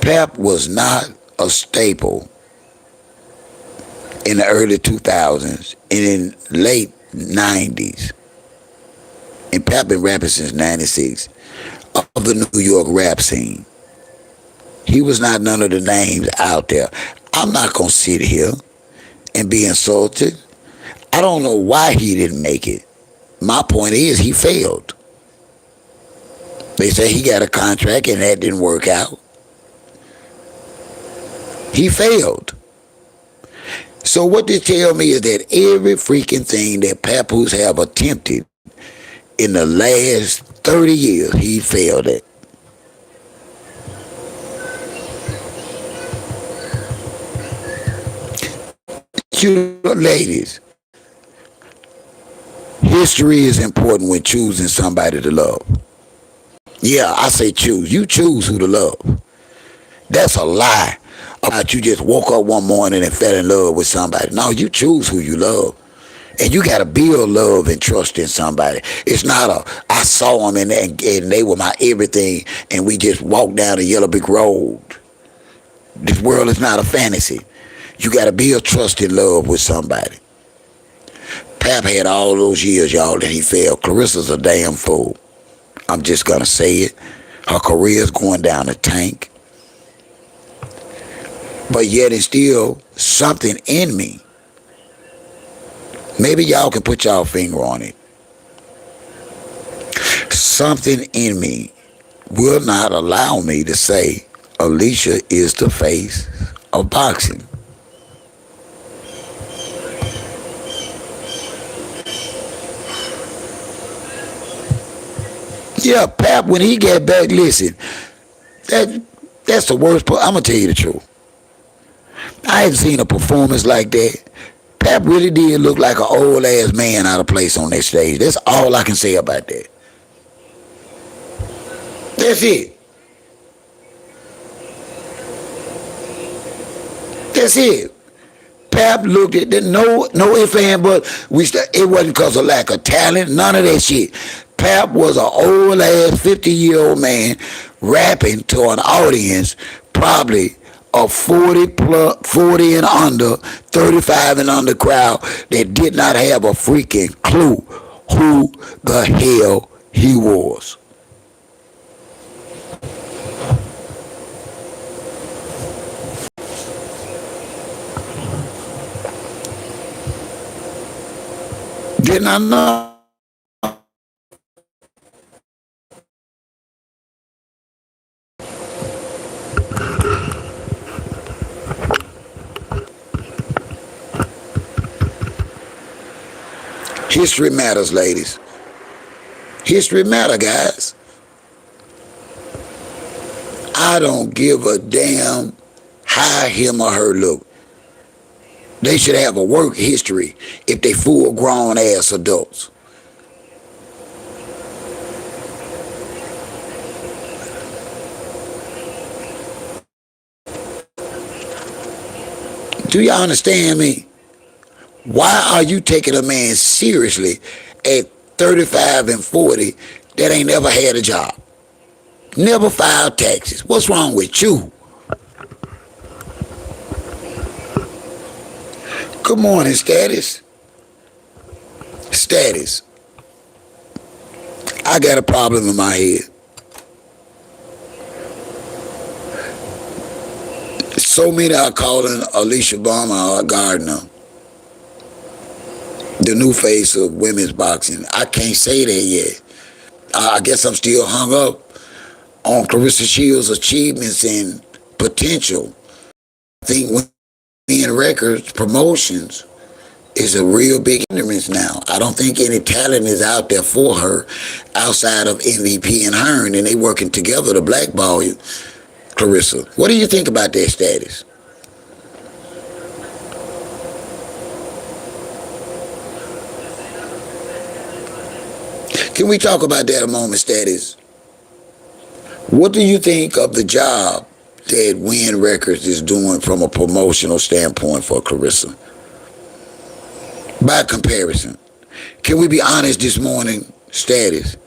Pap was not a staple in the early 2000s and in late 90s. And Pap been rapping since 96 of the New York rap scene. He was not none of the names out there. I'm not going to sit here and be insulted. I don't know why he didn't make it. My point is he failed. They say he got a contract and that didn't work out. He failed. So what they tell me is that every freaking thing that Papoose have attempted in the last 30 years, he failed at. You ladies, history is important when choosing somebody to love. Yeah, I say choose. You choose who to love. That's a lie about you just woke up one morning and fell in love with somebody. No, you choose who you love. And you got to build love and trust in somebody. It's not I saw them and they were my everything and we just walked down the yellow brick road. This world is not a fantasy. You got to build trust and love with somebody. Pap had all those years, y'all, that he failed. Claressa's a damn fool. I'm just going to say it. Her career's going down the tank. But yet it's still something in me. Maybe y'all can put y'all finger on it. Something in me will not allow me to say Alicia is the face of boxing. Yeah, Pap, when he got back, listen, that's the worst part. I'm going to tell you the truth. I hadn't seen a performance like that. Pap really did look like an old ass man out of place on that stage. That's all I can say about that. That's it. That's it. Pap looked at that. No ifs and but it wasn't because of lack of talent. None of that shit. Pap was an old ass 50-year-old man rapping to an audience probably a 40 and under, 35 and under crowd that did not have a freaking clue who the hell he was. Did not know. History matters, ladies. History matter, guys. I don't give a damn how him or her look. They should have a work history if they full grown ass adults. Do y'all understand me? Why are you taking a man seriously at 35 and 40 that ain't never had a job? Never filed taxes. What's wrong with you? Good morning, Status. Status. I got a problem in my head. So many are calling Alicia Barmer a Gardner the new face of women's boxing. I can't say that yet. I guess I'm still hung up on Claressa Shields' achievements and potential. I think Wynn Records promotions is a real big hindrance now. I don't think any talent is out there for her outside of MVP and Hearn, and they working together to blackball you, Claressa. What do you think about that, Status? Can we talk about that a moment, Status? What do you think of the job that Wynn Records is doing from a promotional standpoint for Claressa? By comparison, can we be honest this morning, Status?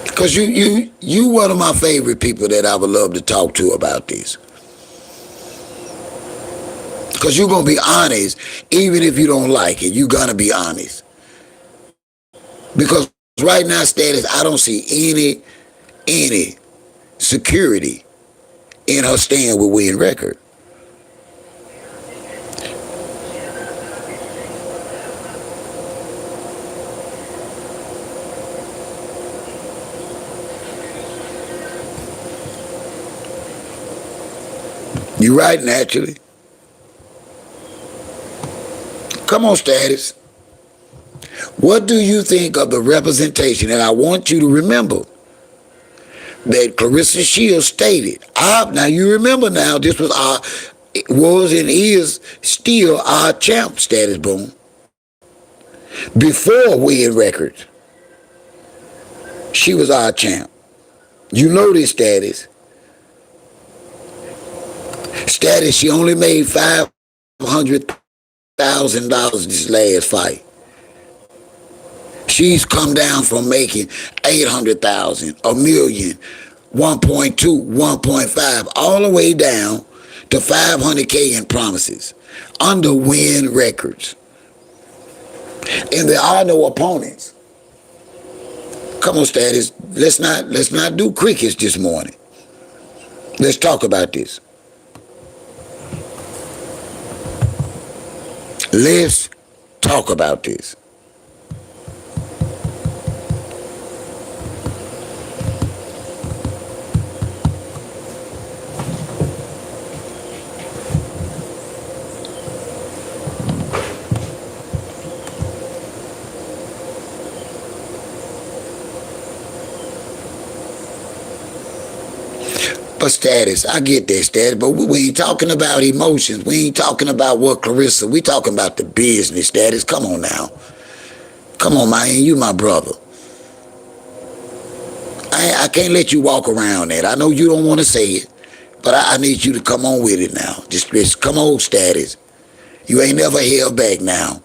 Because you one of my favorite people that I would love to talk to about this. Because you're going to be honest, even if you don't like it, you're going to be honest. Because right now, Status, I don't see any security in her staying with Wynn Record. You right, naturally. Come on, Status. What do you think of the representation? And I want you to remember that Claressa Shields stated. Now you remember now, this was and is still our champ, Status Boom. Before Wynn Records, she was our champ. You know this, Status. Status, she only made $500,000 this last fight. She's come down from making 800,000, a million, 1.2, 1.5, all the way down to 500K in promises under Wynn Records. And there are no opponents. Come on, Status. Let's not do crickets this morning. Let's talk about this. Let's talk about this. But Status, I get that, Status, but we ain't talking about emotions. We ain't talking about what Claressa. We talking about the business, Status. Come on now. Come on, man. You my brother. I can't let you walk around that. I know you don't want to say it, but I need you to come on with it now. Just come on, Status. You ain't never held back now.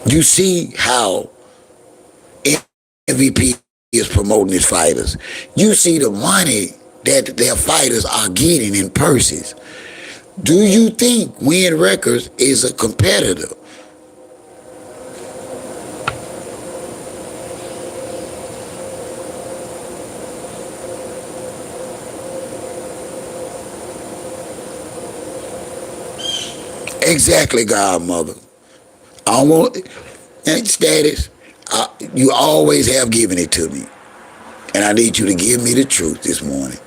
You see how MVP is promoting his fighters. You see the money that their fighters are getting in purses. Do you think Wynn Records is a competitor? Exactly, Godmother. I don't want that Status. You always have given it to me, and I need you to give me the truth this morning.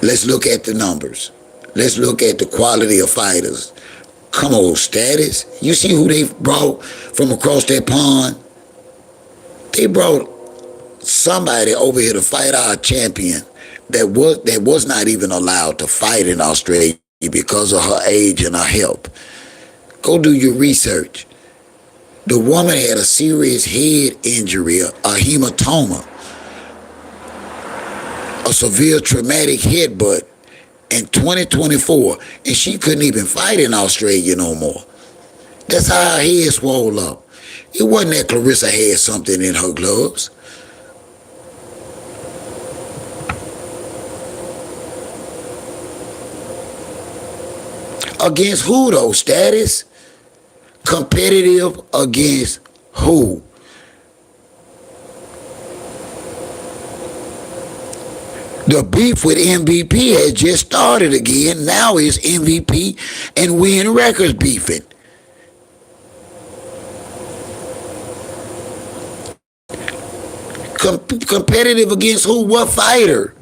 Let's look at the numbers. Let's look at the quality of fighters. Come on, Status. You see who they brought from across that pond? They brought somebody over here to fight our champion that was not even allowed to fight in Australia because of her age and her health. Go do your research. The woman had a serious head injury, a hematoma, a severe traumatic headbutt in 2024, and she couldn't even fight in Australia no more. That's how her head swelled up. It wasn't that Claressa had something in her gloves. Against who though, Status? Competitive against who? The beef with MVP has just started again. Now it's MVP and Wynn Records beefing. Competitive against who? What fighter?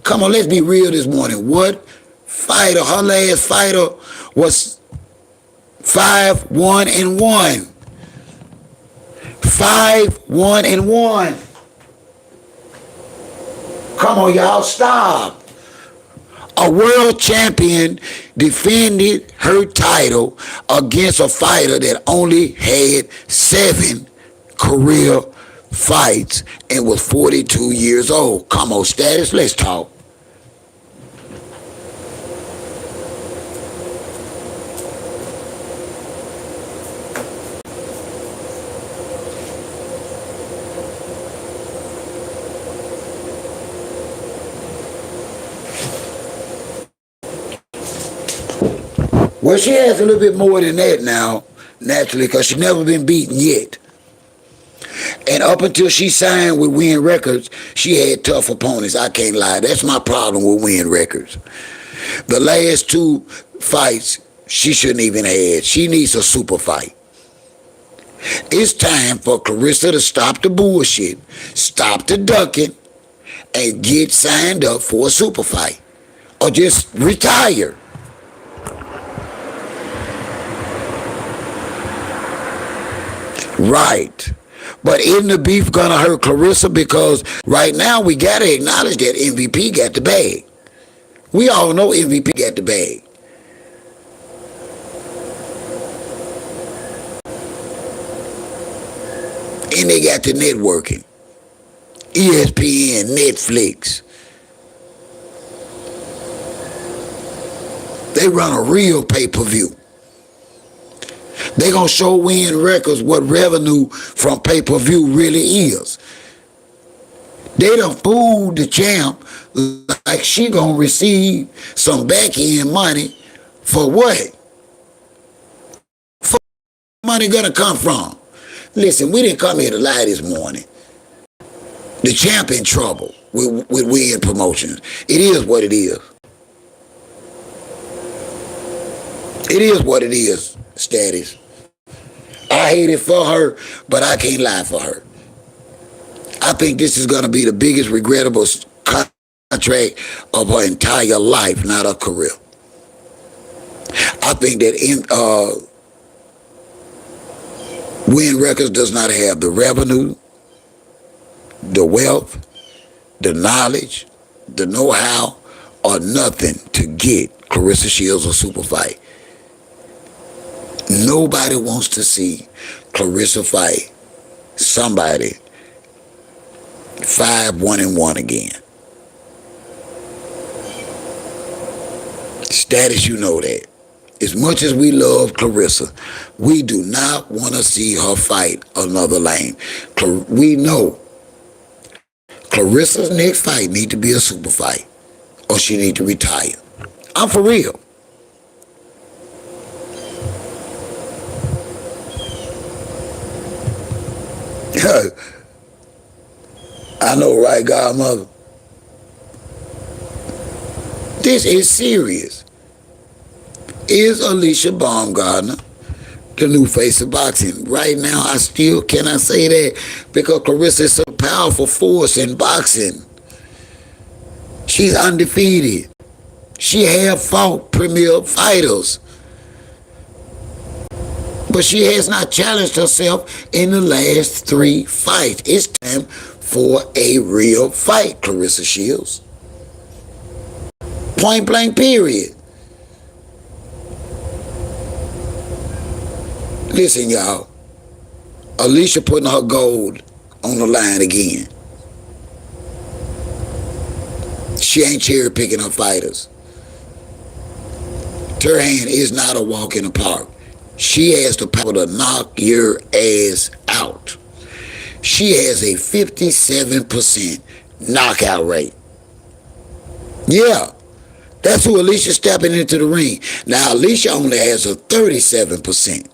Come on, let's be real this morning. What fighter? Her last fighter was 5-1-1. 5-1-1. Come on, y'all, stop. A world champion defended her title against a fighter that only had 7 career fights and was 42 years old. Come on, Status, let's talk. Well, she has a little bit more than that now, naturally, because she's never been beaten yet. And up until she signed with Wynn Records, she had tough opponents. I can't lie. That's my problem with Wynn Records. The last 2 fights, she shouldn't even have. She needs a super fight. It's time for Claressa to stop the bullshit, stop the ducking, and get signed up for a super fight. Or just retire. Right. But isn't the beef gonna hurt Claressa? Because right now we gotta acknowledge that MVP got the bag. We all know MVP got the bag. And they got the networking. ESPN, Netflix. They run a real pay-per-view. They gonna show Wynn Records what revenue from pay-per-view really is. They done fooled the champ like she gonna receive some back-end money for what? For money gonna come from? Listen, we didn't come here to lie this morning. The champ in trouble with Wynn Promotions. It is what it is. It is what it is, Status. I hate it for her, but I can't lie for her. I think this is going to be the biggest regrettable contract of her entire life, not her career. I think that Wynn Records does not have the revenue, the wealth, the knowledge, the know-how, or nothing to get Claressa Shields a super fight. Nobody wants to see Claressa fight somebody 5-1-1 again. Status, you know that. As much as we love Claressa, we do not want to see her fight another lane. We know Claressa's next fight need to be a super fight, or she need to retire. I'm for real. I know, right, Godmother? This is serious. Is Alicia Baumgardner the new face of boxing? Right now, I still cannot say that because Claressa is a powerful force in boxing. She's undefeated. She have fought premier fighters, but she has not challenged herself in the last 3 fights. It's time for a real fight, Claressa Shields. Point blank, period. Listen, y'all. Alicia putting her gold on the line again. She ain't cherry picking her fighters. Turhan is not a walk in the park. She has the power to knock your ass out. She has a 57% knockout rate. Yeah, that's who Alicia stepping into the ring. Now, Alicia only has a 37%.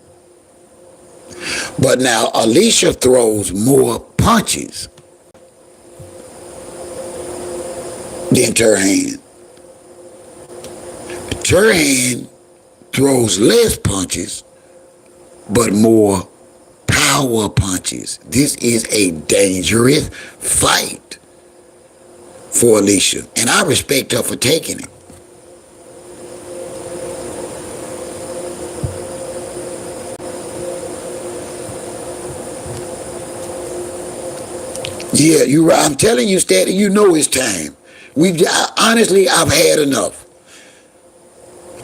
But now, Alicia throws more punches than Turhan. Turhan throws less punches, but more power punches. This is a dangerous fight for Alicia, and I respect her for taking it. Yeah, you're right. I'm telling you, Steady, you know it's time. Honestly, I've had enough.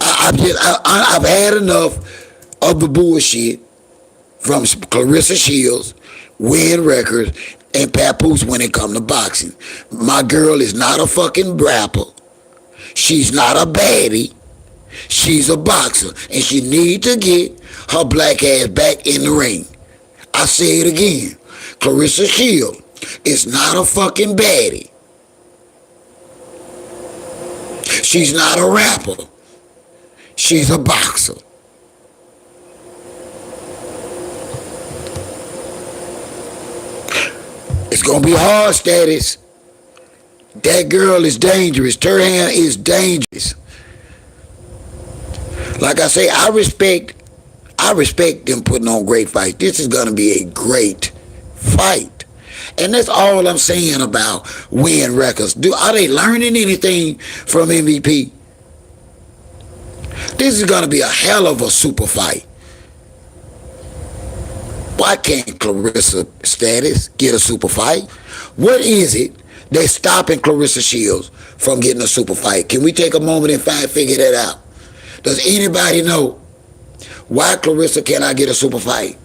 I've had enough of the bullshit from Claressa Shields, Wynn Records, and Papoose when it come to boxing. My girl is not a fucking rapper. She's not a baddie. She's a boxer, and she need to get her black ass back in the ring. I say it again. Claressa Shields is not a fucking baddie. She's not a rapper. She's a boxer. It's gonna be hard, Status. That girl is dangerous. Turhan is dangerous. Like I say, I respect them putting on great fights. This is gonna be a great fight. And that's all I'm saying about Wynn Records. Are they learning anything from MVP? This is going to be a hell of a super fight. Why can't Claressa Status get a super fight? What is it that's stopping Claressa Shields from getting a super fight? Can we take a moment and figure that out? Does anybody know why Claressa cannot get a super fight?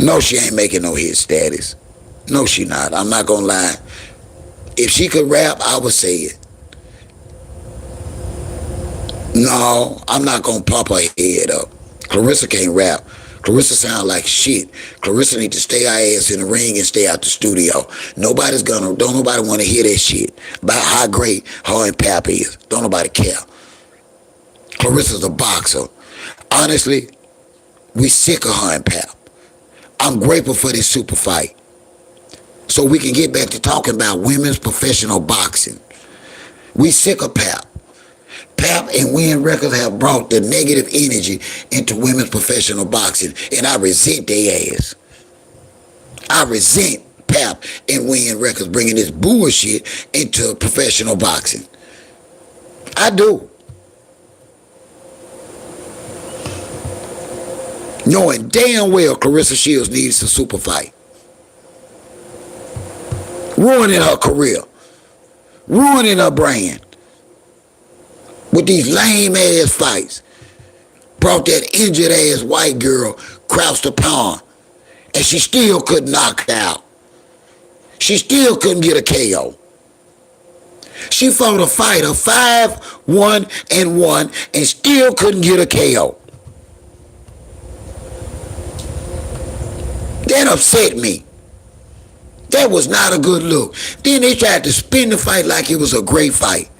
No, she ain't making no hit, Status. No, she not. I'm not going to lie. If she could rap, I would say it. No, I'm not going to pop her head up. Claressa can't rap. Claressa sound like shit. Claressa need to stay her ass in the ring and stay out the studio. Don't nobody want to hear that shit about how great her and Pap is. Don't nobody care. Claressa's a boxer. Honestly, we sick of her and Pap. I'm grateful for this super fight, so we can get back to talking about women's professional boxing. We sick of Pap. Pap and Wynn Records have brought the negative energy into women's professional boxing, and I resent their ass. I resent Pap and Wynn Records bringing this bullshit into professional boxing. I do. Knowing damn well Claressa Shields needs a super fight. Ruining her career. Ruining her brand. With these lame ass fights. Brought that injured ass white girl across the pond. And she still couldn't knock her out. She still couldn't get a KO. She fought a fighter 5-1-1 and still couldn't get a KO. That upset me. That was not a good look. Then they tried to spin the fight like it was a great fight.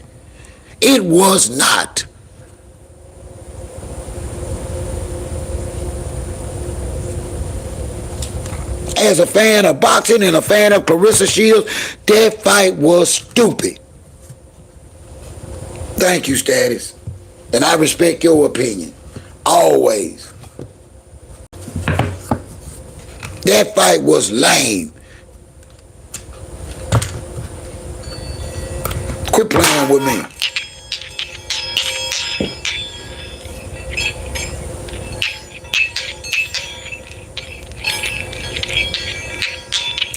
It was not. As a fan of boxing and a fan of Claressa Shields, that fight was stupid. Thank you, Status. And I respect your opinion. Always. That fight was lame. Quit playing with me.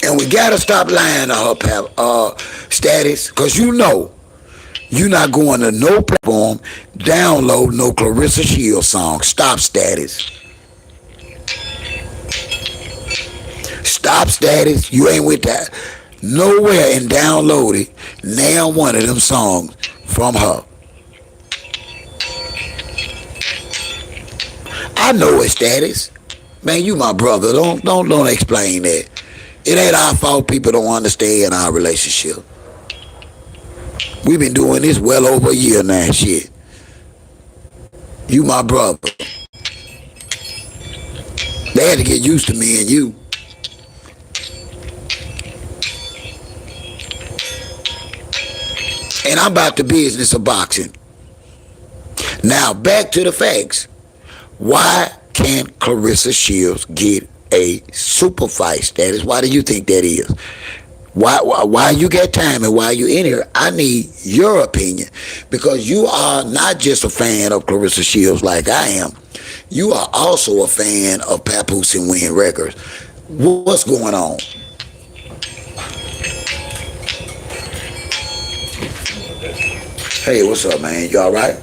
And we gotta stop lying to her status, cause you know you're not going to no platform, download no Claressa Shields song. Stop, status. Stop, status. You ain't with that. Nowhere and download it. Now one of them songs from her. I know it, status. Man, you my brother. Don't explain that. It ain't our fault people don't understand our relationship. We've been doing this well over a year now, shit. You my brother. They had to get used to me and you. And I'm about the business of boxing. Now, back to the facts. Why can't Claressa Shields get a super fight status? Why do you think that is? Why you got time and why you in here? I need your opinion, because you are not just a fan of Claressa Shields like I am. You are also a fan of Papoose and Wynn records. What's going on? Hey, what's up, man? You all right?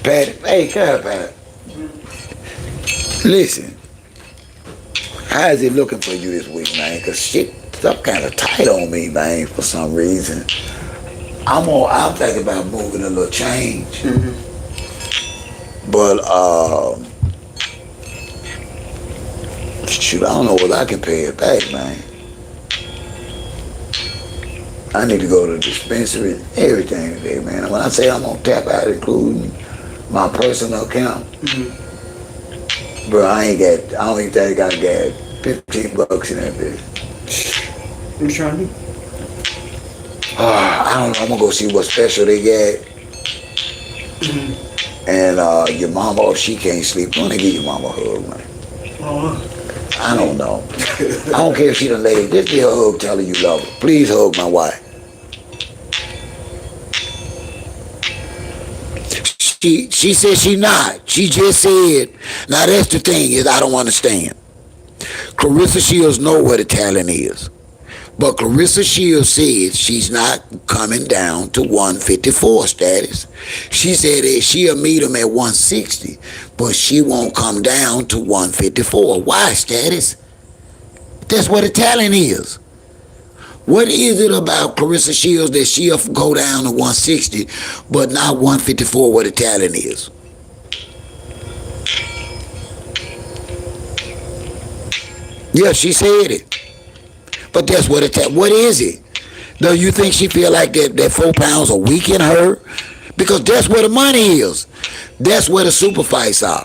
Patty, hey, come here, Patty. Listen, how is it looking for you this week, man? Because shit, stuff kind of tight on me, man, for some reason. I'm thinking about moving a little change. But, shoot, I don't know whether I can pay it back, man. I need to go to the dispensary, everything today, man. When I say I'm gonna tap out, including my personal account, bro, I don't even think I got $15 in that bitch. What you trying to do? I don't know, I'm gonna go see what special they got. And your mama, if she can't sleep, why don't they give your mama a hug, man? I don't know. I don't care if she done laid. Just give her a hug, tell her you love her. Please hug my wife. She said she not. She just said, now that's the thing is I don't understand. Claressa Shields know what the talent is. But Claressa Shields said she's not coming down to 154 status. She said that she'll meet him at 160, but she won't come down to 154. Why, status? That's what the talent is. What is it about Claressa Shields that she'll go down to 160, but not 154 where the talent is? Yeah, she said it. But that's what what is it? Do you think she feel like that 4 pounds a week in her? Because that's where the money is. That's where the super fights are.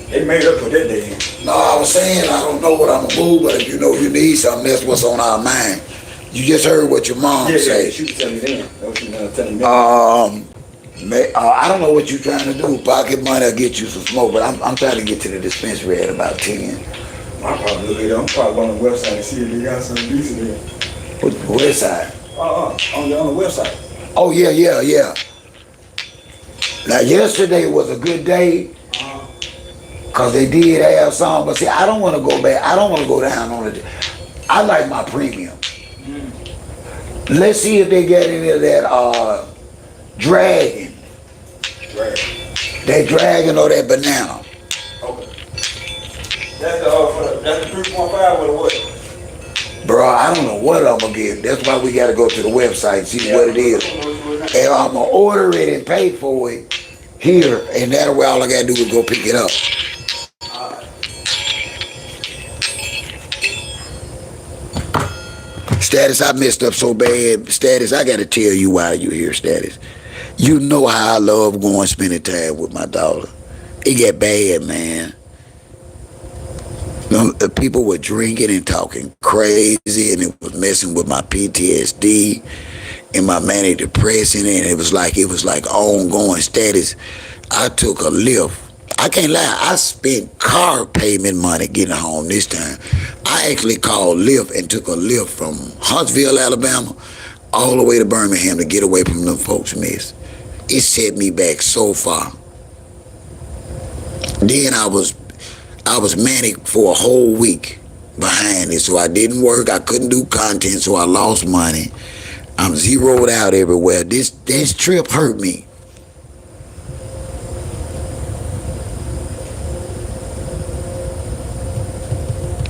They made up for that day. No, I was saying I don't know what I'm gonna move, but if you know you need something, that's what's on our mind. You just heard what your mom said. Yeah, she was telling me then. I don't know what you're trying to do. Pocket money will get you some smoke, but I'm trying to get to the dispensary at about 10. I'm probably looking at I'm probably on the website and see if they got something decent there. What website? On the website. Oh, yeah. Now, yesterday was a good day, because they did have some, but see, I don't want to go back. I don't want to go down on it. I like my premium. Let's see if they get any of that dragon. That dragon or that banana. Okay. That's the 3.5 or what? Bro, I don't know what I'm gonna get. That's why we gotta go to the website and see what it is. And I'm gonna order it and pay for it here, and that way all I gotta do is go pick it up. Status, I messed up so bad. Status, I gotta tell you why you here, Status. You know how I love going spending time with my daughter. It got bad, man. People were drinking and talking crazy, and it was messing with my PTSD and my manic depression, and it was like ongoing. Status. I took a lift. I can't lie. I spent car payment money getting home this time. I actually called Lyft and took a lift from Huntsville, Alabama, all the way to Birmingham to get away from them folks' mess. It set me back so far. Then I was manic for a whole week behind it, so I didn't work. I couldn't do content, so I lost money. I'm zeroed out everywhere. This trip hurt me.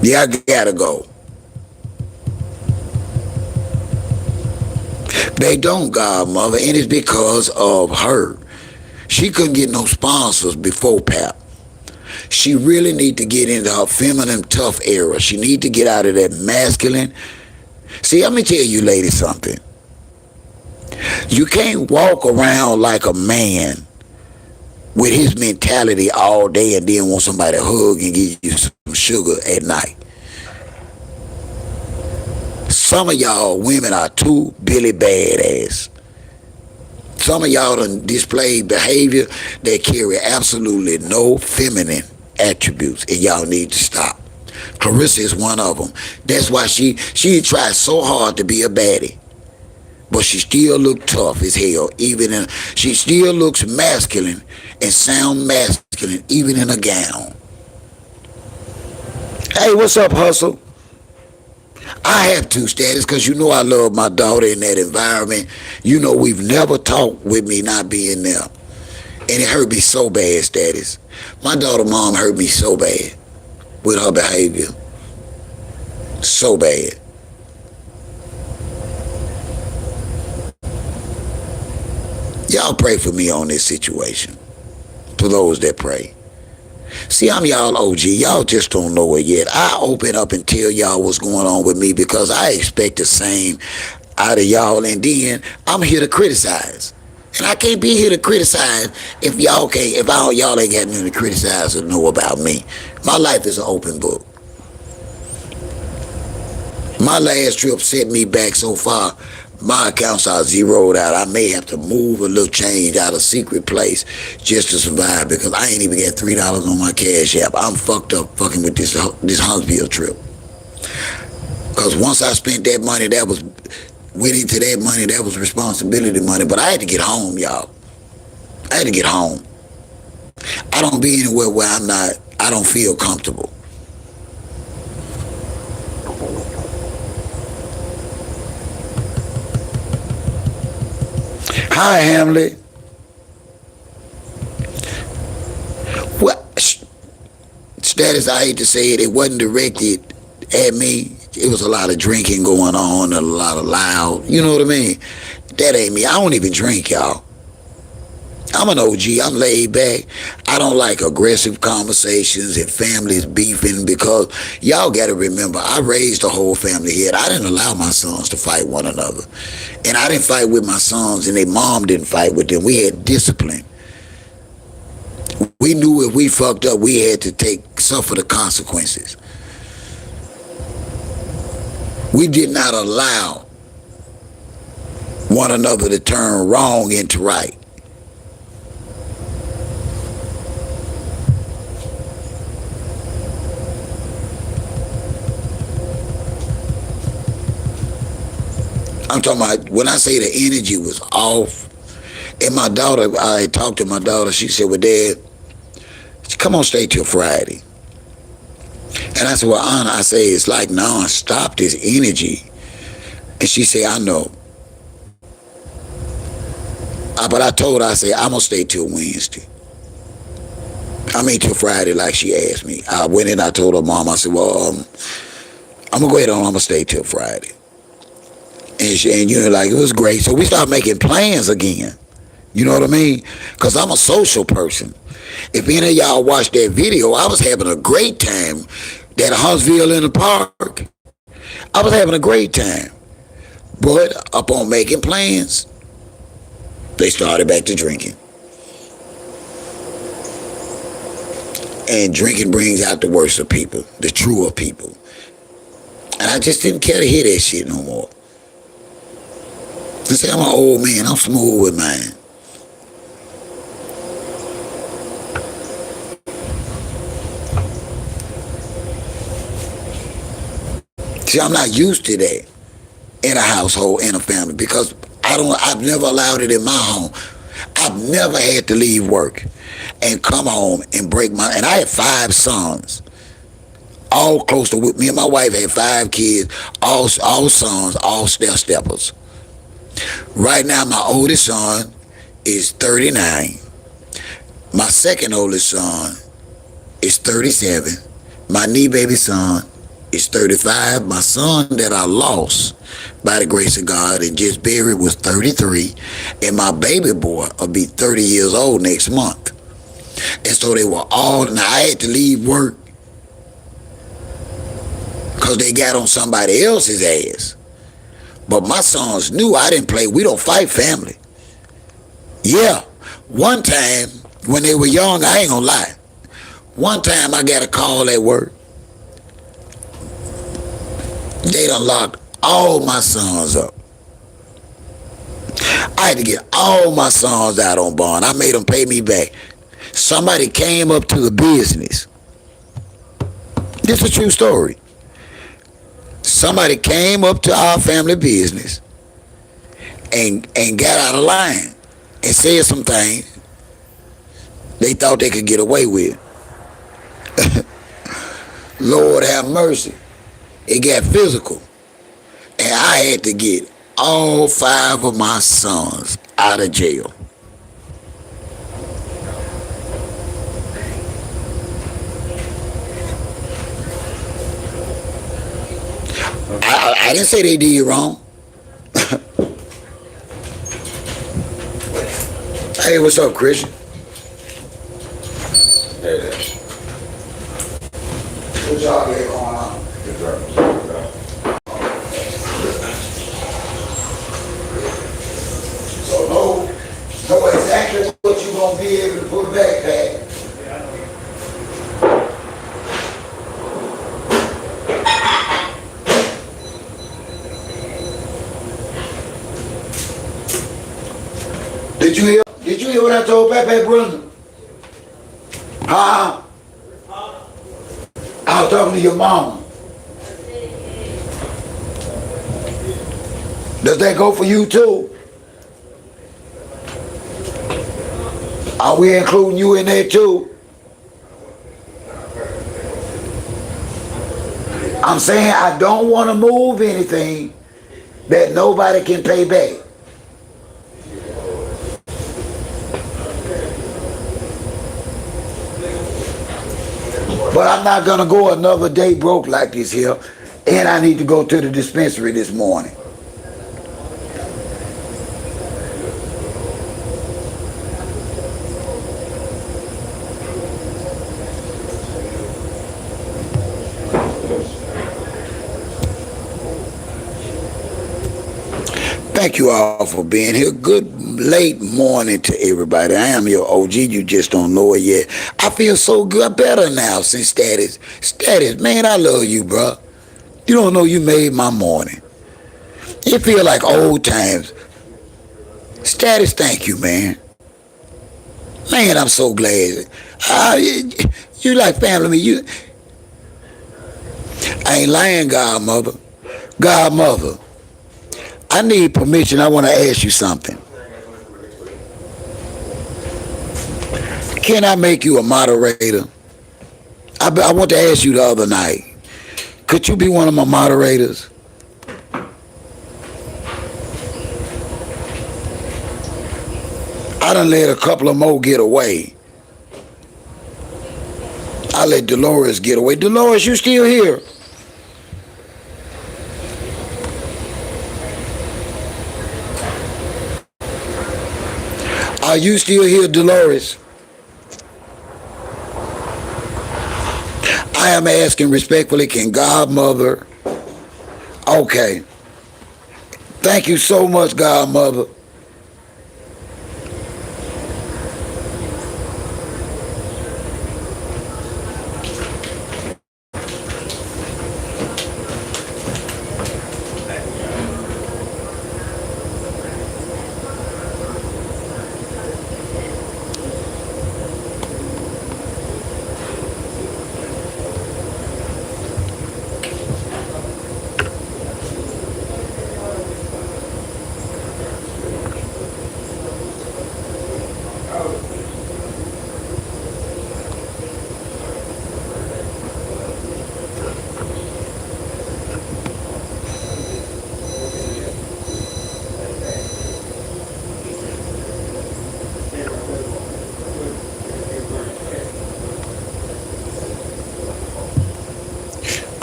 Yeah, I gotta go. They don't, godmother, and it's because of her. She couldn't get no sponsors before PAP. She really need to get into her feminine tough era. She need to get out of that masculine. See, let me tell you ladies something. You can't walk around like a man with his mentality all day and then want somebody to hug and give you some sugar at night. Some of y'all women are too Billy Badass. Some of y'all done display behavior that carry absolutely no feminine attributes, and y'all need to stop. Claressa is one of them. That's why she tried so hard to be a baddie, but she still look tough as hell. She still looks masculine and sound masculine even in a gown. Hey, what's up, Hustle? I have to, Status, because you know I love my daughter in that environment. You know we've never talked with me not being there. And it hurt me so bad, Status. My daughter mom hurt me so bad with her behavior. So bad. Y'all pray for me on this situation. For those that pray. See, I'm y'all OG. Y'all just don't know it yet. I open up and tell y'all what's going on with me because I expect the same out of y'all, and then I'm here to criticize. And I can't be here to criticize if y'all ain't got nothing to criticize or know about me. My life is an open book. My last trip set me back so far. My accounts are zeroed out. I may have to move a little change out of secret place just to survive because I ain't even got $3 on my cash app. I'm fucked up fucking with this Huntsville trip. Because once I spent that money, went into that money, that was responsibility money. But I had to get home, y'all. I had to get home. I don't be anywhere where I don't feel comfortable. Hi, Hamlet. What Status? I hate to say it. It wasn't directed at me. It was a lot of drinking going on and a lot of loud. You know what I mean? That ain't me. I don't even drink, y'all. I'm an OG. I'm laid back. I don't like aggressive conversations and families beefing because y'all got to remember, I raised a whole family here. I didn't allow my sons to fight one another. And I didn't fight with my sons and their mom didn't fight with them. We had discipline. We knew if we fucked up, we had to suffer the consequences. We did not allow one another to turn wrong into right. I'm talking about when I say the energy was off. And my daughter, I talked to my daughter, she said, well, Dad, come on, stay till Friday. And I said, well, Anna, I say, it's like non-stop, this energy. And she said, I know. But I told her, I said, I'm going to stay till Wednesday. I mean, till Friday, like she asked me. I went in, I told her mom, I said, well, I'm gonna go ahead on. I'm gonna stay till Friday. And you know, like it was great. So we started making plans again. You know what I mean? Because I'm a social person. If any of y'all watched that video, I was having a great time at Huntsville in the park. I was having a great time. But upon making plans, they started back to drinking. And drinking brings out the worst of people, the truer people. And I just didn't care to hear that shit no more. I say, I'm an old man, I'm smooth with mine. See, I'm not used to that in a household, in a family, because I've never allowed it in my home. I've never had to leave work and come home and and I had 5 sons, all close to me and my wife had 5 kids, all sons, all steppers. Right now, my oldest son is 39. My second oldest son is 37. My knee baby son is 35. My son that I lost by the grace of God and just buried was 33. And my baby boy will be 30 years old next month. And so they were all, now I had to leave work because they got on somebody else's ass. But my sons knew I didn't play. We don't fight family. Yeah, one time when they were young, I ain't gonna lie. One time I got a call at work. They done locked all my sons up. I had to get all my sons out on bond. I made them pay me back. Somebody came up to the business. This is a true story. Somebody came up to our family business and got out of line and said some things they thought they could get away with. Lord have mercy. It got physical. And I had to get all 5 of my sons out of jail. I didn't say they did wrong. Hey, what's up, Christian? Hey there. What y'all got going on? So know exactly what you're gonna be able to put back, Pat. Did you hear what I told Pepe brother? Huh? I was talking to your mom. Does that go for you too? Are we including you in there too? I'm saying I don't want to move anything that nobody can pay back. But I'm not going to go another day broke like this here. And I need to go to the dispensary this morning. Thank you all for being here. Good late morning to everybody. I am your OG. You just don't know it yet. I feel so good, better now since Status. Status, man, I love you, bro. You don't know you made my morning. It feel like old times. Status, thank you, man. Man, I'm so glad. You like family. I ain't lying, Godmother. Godmother. I need permission. I want to ask you something. Can I make you a moderator? I want to ask you the other night. Could you be one of my moderators? I done let a couple of more get away. I let Dolores get away. Dolores, you still here? Are you still here, Dolores? I am asking respectfully, can Godmother? Okay. Thank you so much, Godmother.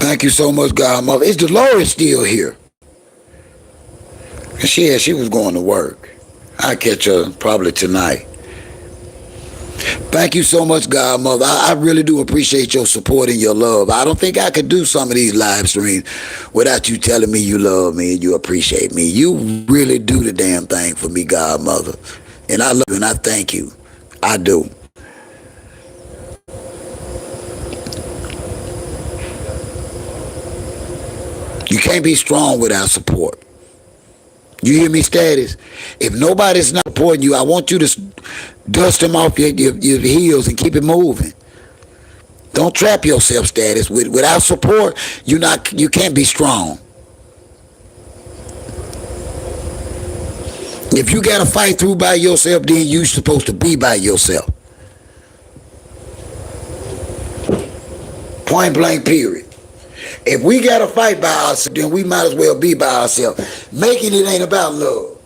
Thank you so much, Godmother. Is Dolores still here? She was going to work. I'll catch her probably tonight. Thank you so much, Godmother. I really do appreciate your support and your love. I don't think I could do some of these live streams without you telling me you love me and you appreciate me. You really do the damn thing for me, Godmother. And I love you and I thank you. I do. You can't be strong without support. You hear me, Status? If nobody's not supporting you, I want you to dust them off your heels and keep it moving. Don't trap yourself, Status. Without support, you can't be strong. If you got to fight through by yourself, then you're supposed to be by yourself. Point blank, period. If we got to fight by ourselves, then we might as well be by ourselves. Making it ain't about love.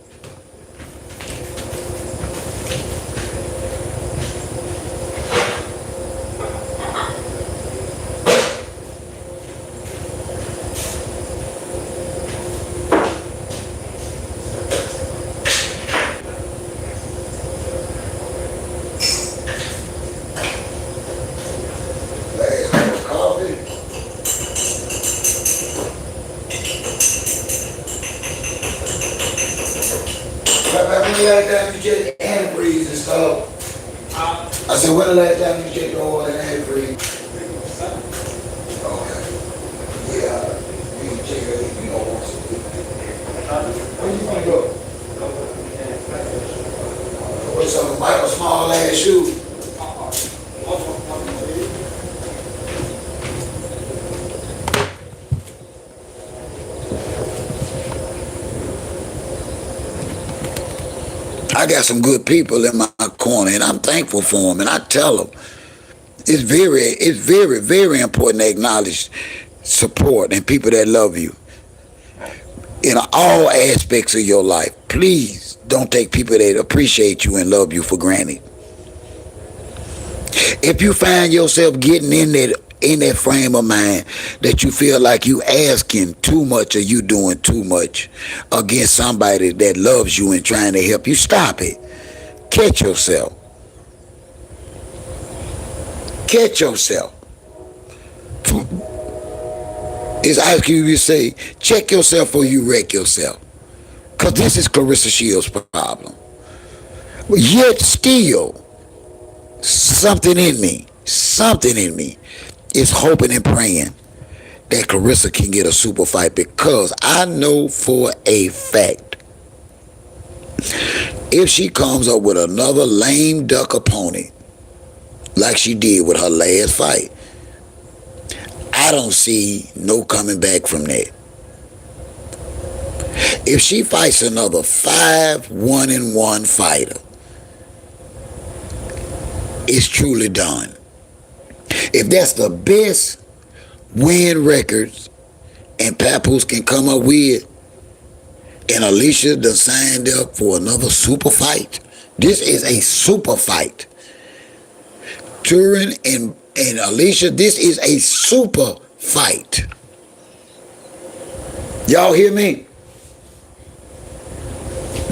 I said, when the last time you checked the oil and antifreeze? Okay. Yeah, you can check it if you don't want to. Where you want to go? With some Michael small ass shoes. I got some good people in my corner, and I'm thankful for them. And I tell them, it's very, very important to acknowledge support and people that love you in all aspects of your life. Please don't take people that appreciate you and love you for granted. If you find yourself getting in that frame of mind that you feel like you asking too much or you doing too much against somebody that loves you and trying to help you, stop it. Catch yourself. Catch yourself. It's Ice Cube, you say, check yourself or you wreck yourself. Because this is Claressa Shields' problem. Yet still, something in me is hoping and praying that Claressa can get a super fight, because I know for a fact if she comes up with another lame duck opponent like she did with her last fight, I don't see no coming back from that. If she fights another 5-1-1 fighter, it's truly done. If that's the best win records and Papoose can come up with, and Alicia done signed up for another super fight, this is a super fight. Turin and Alicia, this is a super fight. Y'all hear me?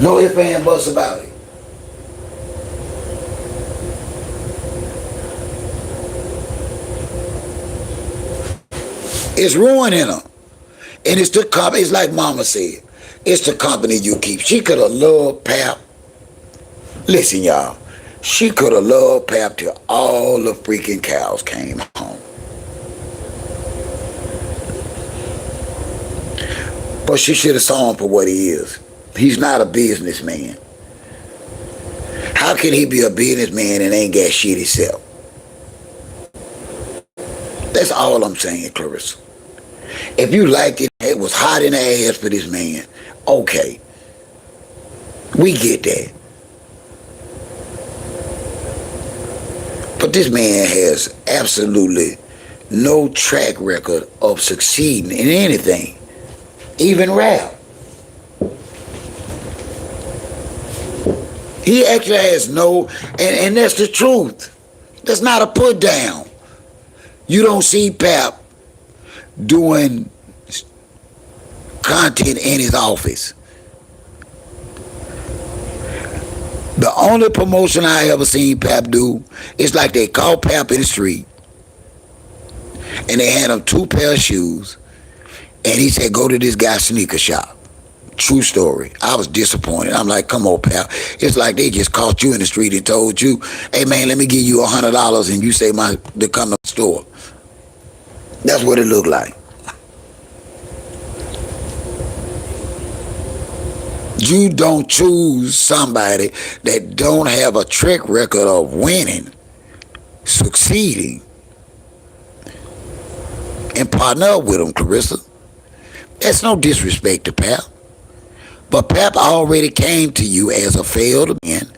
No ifs, ands, buts about it. It's ruining her. And it's the company, it's like Mama said, it's the company you keep. She could have loved Pap. Listen, y'all. She could have loved Pap till all the freaking cows came home. But she should have saw him for what he is. He's not a businessman. How can he be a businessman and ain't got shit himself? That's all I'm saying, Claressa. If you liked it, it was hot in the ass for this man. Okay. We get that. But this man has absolutely no track record of succeeding in anything, even rap. He actually has no, and that's the truth. That's not a put down. You don't see Pap doing content in his office. The only promotion I ever seen Pap do is like they called Pap in the street and they had him 2 pair of shoes and he said, go to this guy's sneaker shop. True story. I was disappointed. I'm like, come on, Pap. It's like they just caught you in the street and told you, hey man, let me give you $100 and you say to come to the store. That's what it looked like. You don't choose somebody that don't have a track record of winning, succeeding, and partner up with them, Claressa. That's no disrespect to Pap. But Pap already came to you as a failed man,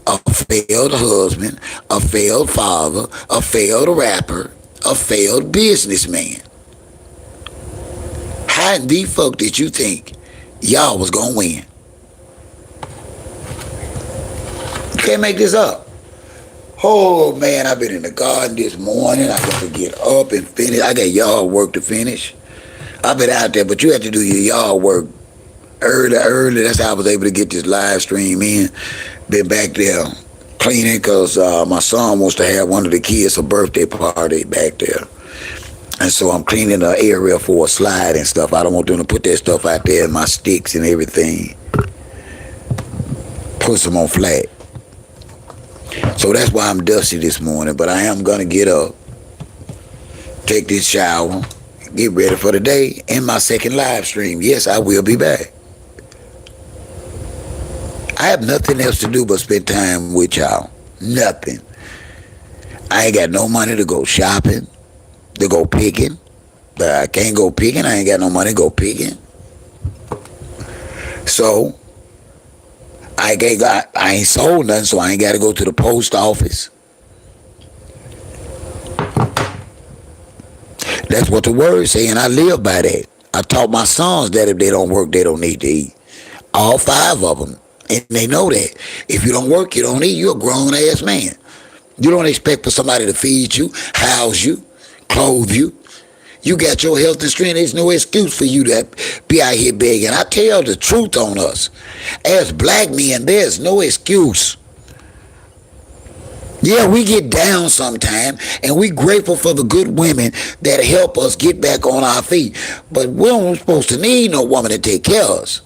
a failed husband, a failed father, a failed rapper, a failed businessman. How in the fuck did you think y'all was gonna win? You can't make this up. Oh man, I've been in the garden this morning. I got to get up and finish. I got yard work to finish. I've been out there, but you have to do your yard work early. That's how I was able to get this live stream in. Been back there cleaning because my son wants to have one of the kids a birthday party back there. And so I'm cleaning the area for a slide and stuff. I don't want them to put that stuff out there in my sticks and everything. Put them on flat. So that's why I'm dusty this morning. But I am going to get up, take this shower, get ready for the day, and my second live stream. Yes, I will be back. I have nothing else to do but spend time with y'all. Nothing. I ain't got no money to go shopping, to go picking. But I can't go picking. I ain't got no money to go picking. So I ain't sold nothing, so I ain't got to go to the post office. That's what the word say, and I live by that. I taught my sons that if they don't work, they don't need to eat. All 5 of them. And they know that. If you don't work, you don't eat. You're a grown-ass man. You don't expect for somebody to feed you, house you, clothe you. You got your health and strength. There's no excuse for you to be out here begging. I tell the truth on us. As black men, there's no excuse. Yeah, we get down sometime, and we grateful for the good women that help us get back on our feet. But we don't supposed to need no woman to take care of us.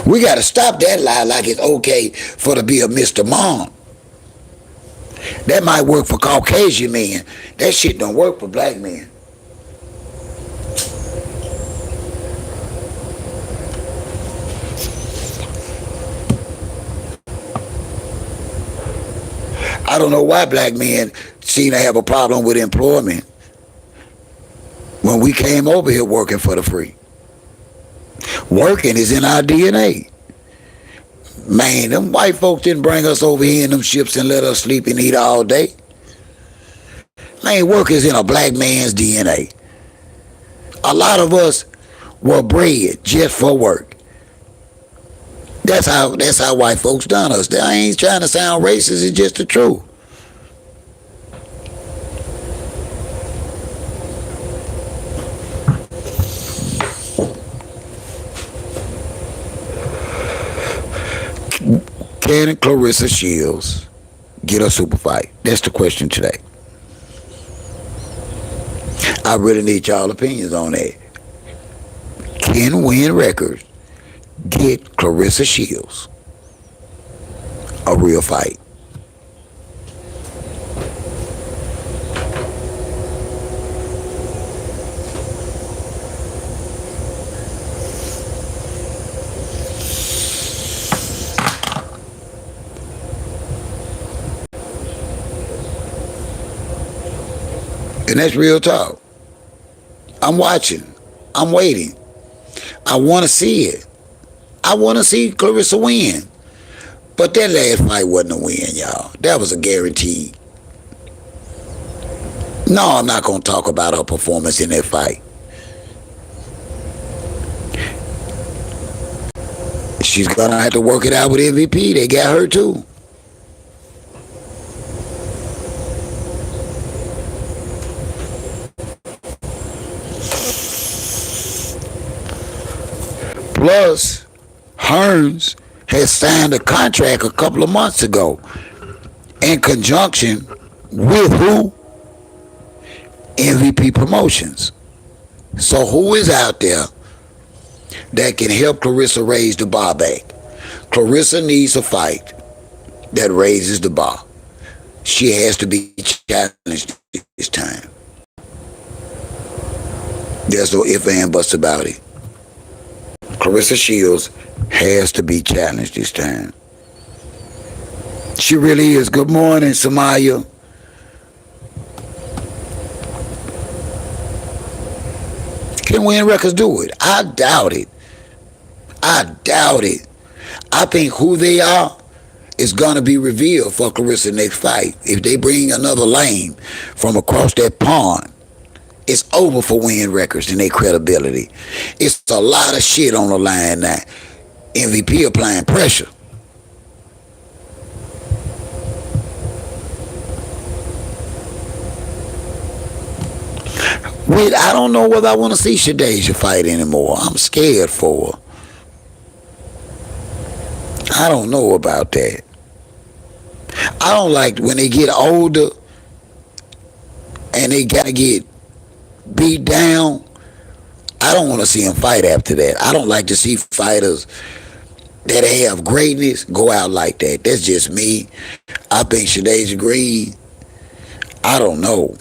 We got to stop that lie like it's okay for to be a Mr. Mom. That might work for Caucasian men. That shit don't work for black men. I don't know why black men seem to have a problem with employment when we came over here working for the free. Working is in our DNA. Man, them white folks didn't bring us over here in them ships and let us sleep and eat all day. Man, work is in a black man's DNA. A lot of us were bred just for work. That's how white folks done us. I ain't trying to sound racist, it's just the truth. Can Claressa Shields get a super fight? That's the question today. I really need y'all opinions on that. Can Wynn Records get Claressa Shields a real fight? And that's real talk. I'm watching. I'm waiting. I want to see it. I want to see Claressa win. But that last fight wasn't a win, y'all. That was a guarantee. No, I'm not going to talk about her performance in that fight. She's going to have to work it out with MVP. They got her too. Plus, Hearns has signed a contract a couple of months ago in conjunction with who? MVP Promotions. So who is out there that can help Claressa raise the bar back? Claressa needs a fight that raises the bar. She has to be challenged this time. There's no ifs and buts about it. Claressa Shields has to be challenged this time. She really is. Good morning, Samaya. Can Wynn Records do it? I doubt it. I doubt it. I think who they are is going to be revealed for Claressa next fight. If they bring another lane from across that pond, it's over for Wynn Records and their credibility. It's a lot of shit on the line now. MVP applying pressure. Wait, I don't know whether I want to see Shadeja fight anymore. I'm scared for her. I don't know about that. I don't like when they get older and they got to get beat down. I don't want to see them fight after that. I don't like to see fighters that have greatness go out like that. That's just me. I think Shadeja Green, I don't know.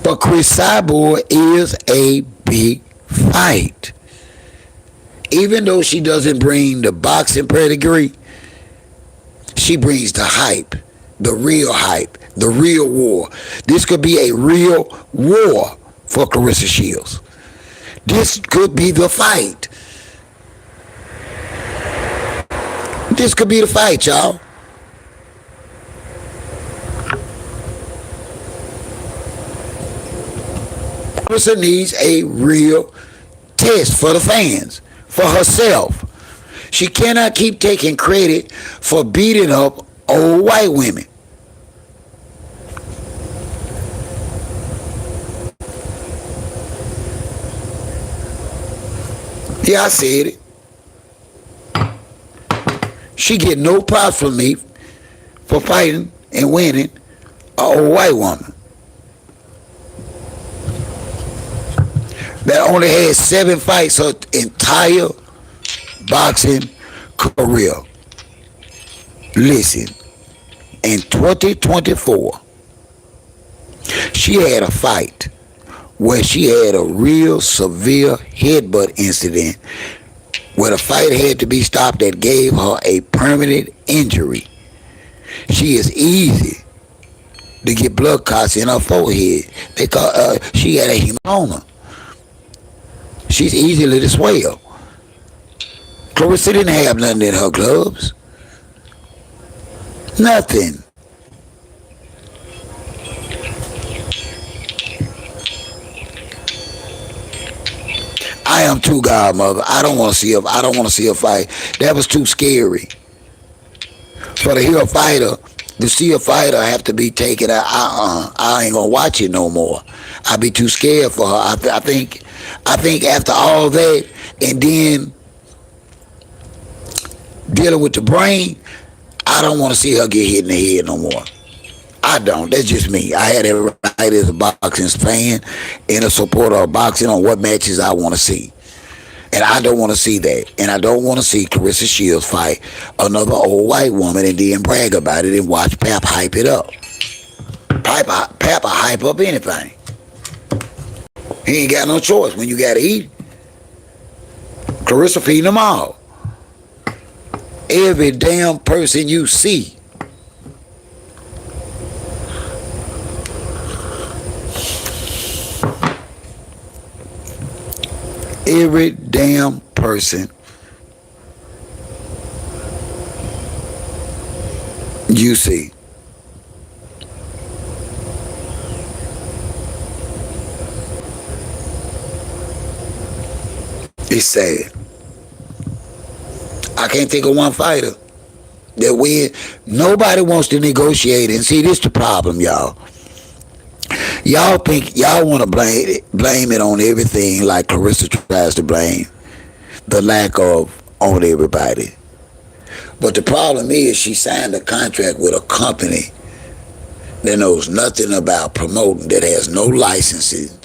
But Chris Cyborg is a big fight. Even though she doesn't bring the boxing pedigree, she brings the hype, the real war. This could be a real war for Claressa Shields. This could be the fight. This could be the fight, y'all. Claressa needs a real test for the fans, for herself. She cannot keep taking credit for beating up old white women. Yeah, I said it. She get no props from me for fighting and winning an old white woman that only had 7 fights her entire boxing career. Listen, in 2024, she had a fight where she had a real severe headbutt incident where the fight had to be stopped that gave her a permanent injury. She is easy to get blood clots in her forehead. She had a hematoma. She's easily to swell. Claressa didn't have nothing in her gloves. Nothing. I am too, godmother. I don't want to see her fight. That was too scary. For to hear a fighter, to see a fighter have to be taken out, I ain't gonna watch it no more. I'd be too scared for her. I think after all that, and then dealing with the brain, I don't want to see her get hit in the head no more. I don't. That's just me. I had every right as a boxing fan and a supporter of boxing on what matches I want to see. And I don't want to see that. And I don't want to see Claressa Shields fight another old white woman and then brag about it and watch Pap hype it up. Pap will hype up anything. He ain't got no choice when you got to eat. Claressa feeding them all. Every damn person you see. Every damn person you see. It's sad. I can't think of one fighter that win. Nobody wants to negotiate. And see, this the problem, y'all. Y'all think y'all want to blame it on everything like Claressa tries to blame the lack of on everybody. But the problem is she signed a contract with a company that knows nothing about promoting, that has no licenses,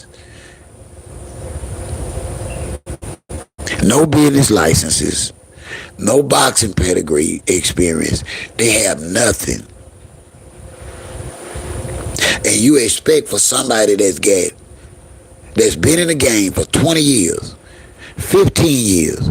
no business licenses, no boxing pedigree experience. They have nothing. And you expect for somebody that's been in the game for 20 years, 15 years,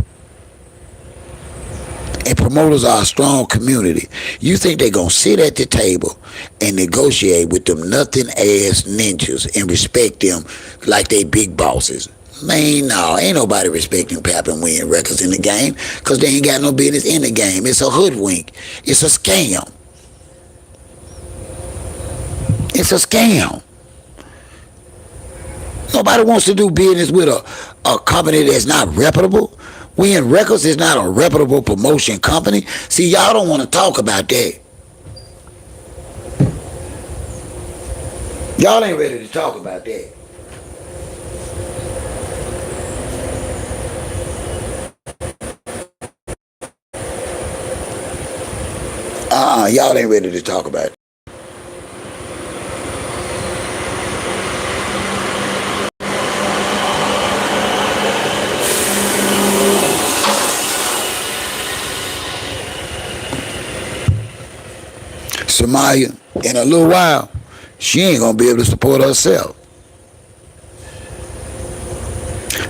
and promoters are a strong community. You think they're going to sit at the table and negotiate with them nothing ass ninjas and respect them like they big bosses? Man, no, ain't nobody respecting Pap and Wynn records in the game because they ain't got no business in the game. It's a hoodwink. It's a scam. It's a scam. Nobody wants to do business with a company that's not reputable. Wynn Records is not a reputable promotion company. See, y'all don't want to talk about that. Y'all ain't ready to talk about that. Y'all ain't ready to talk about it. Samaya, in a little while, she ain't gonna be able to support herself.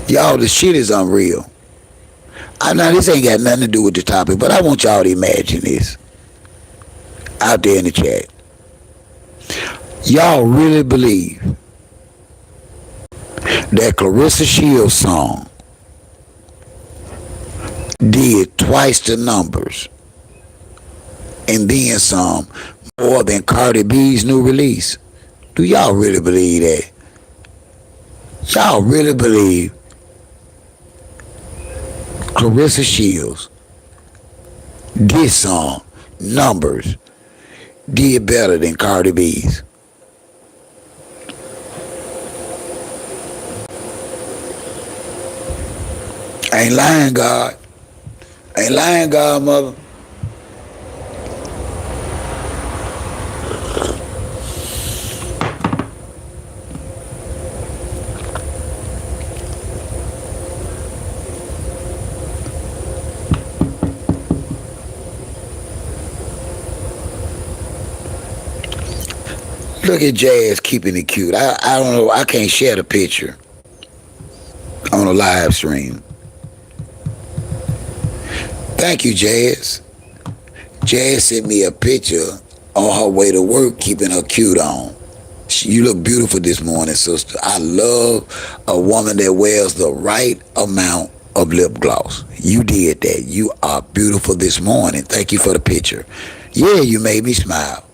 Y'all, the shit is unreal. I know this ain't got nothing to do with the topic, but I want y'all to imagine this out there in the chat. Y'all really believe that Claressa Shields' song did twice the numbers and then some more than Cardi B's new release? Do y'all really believe that? Y'all really believe Claressa Shields, this song, numbers, did better than Cardi B's? Ain't lying, God. Ain't lying, God, mother. Look at Jazz keeping it cute. I don't know. I can't share the picture on a live stream. Thank you, Jazz. Jazz sent me a picture on her way to work keeping her cute on. You look beautiful this morning, sister. I love a woman that wears the right amount of lip gloss. You did that. You are beautiful this morning. Thank you for the picture. Yeah, you made me smile.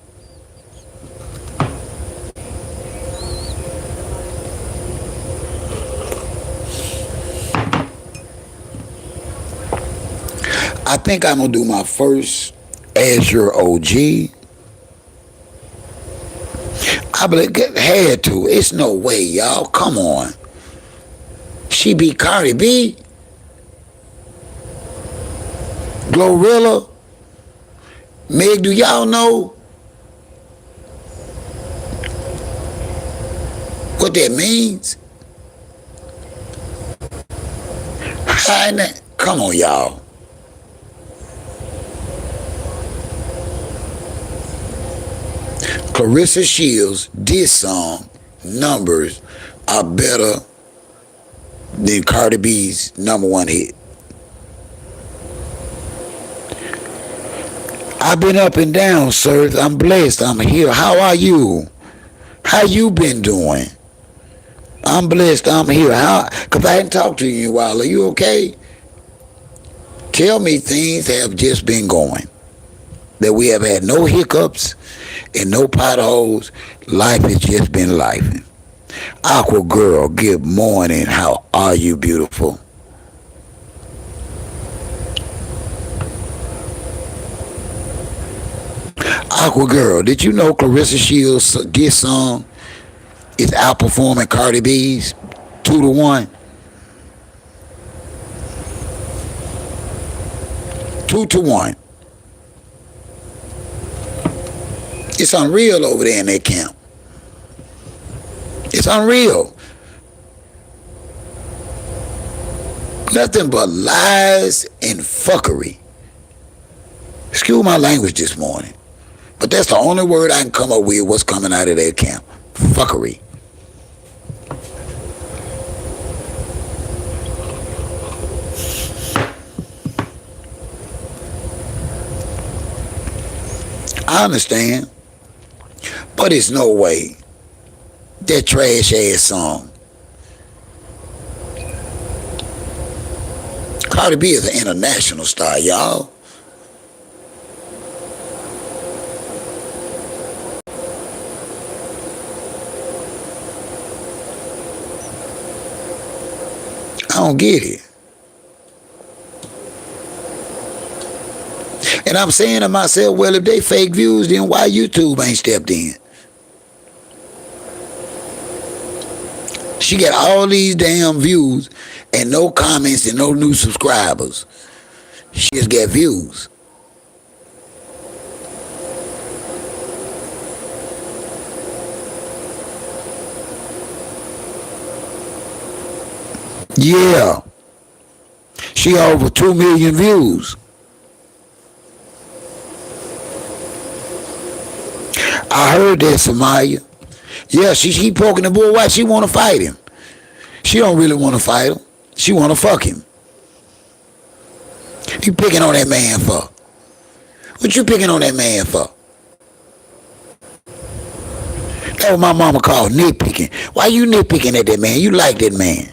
I think I'm going to do my first as your OG. I believe, had to. It's no way, y'all. Come on. She beat Cardi B. Glorilla. Meg, do y'all know What that means? Come on, y'all. Claressa Shields' diss song numbers are better than Cardi B's #1 hit. I've been up and down, sir. I'm blessed. I'm here. How are you? How you been doing? I'm blessed. I'm here. Cause I hadn't talked to you in a while. Are you okay? Tell me things have just been going. That we have had no hiccups and no potholes. Life has just been life. Aqua Girl, good morning. How are you, beautiful? Aqua Girl, did you know Claressa Shields' diss song is outperforming Cardi B's 2-1? 2-1. It's unreal over there in that camp. It's unreal. Nothing but lies and fuckery. Excuse my language this morning. But that's the only word I can come up with what's coming out of that camp. Fuckery. I understand. But it's no way that trash ass song. Cardi B is an international star, y'all. I don't get it. And I'm saying to myself, well, if they fake views, then why YouTube ain't stepped in? She got all these damn views and no comments and no new subscribers. She just got views. Yeah. She over 2 million views. I heard that, Samaya. Yeah, she keep poking the bull. Why she want to fight him? She don't really want to fight him. She want to fuck him. You picking on that man for? What you picking on that man for? That's what my mama called nitpicking. Why you nitpicking at that man? You like that man.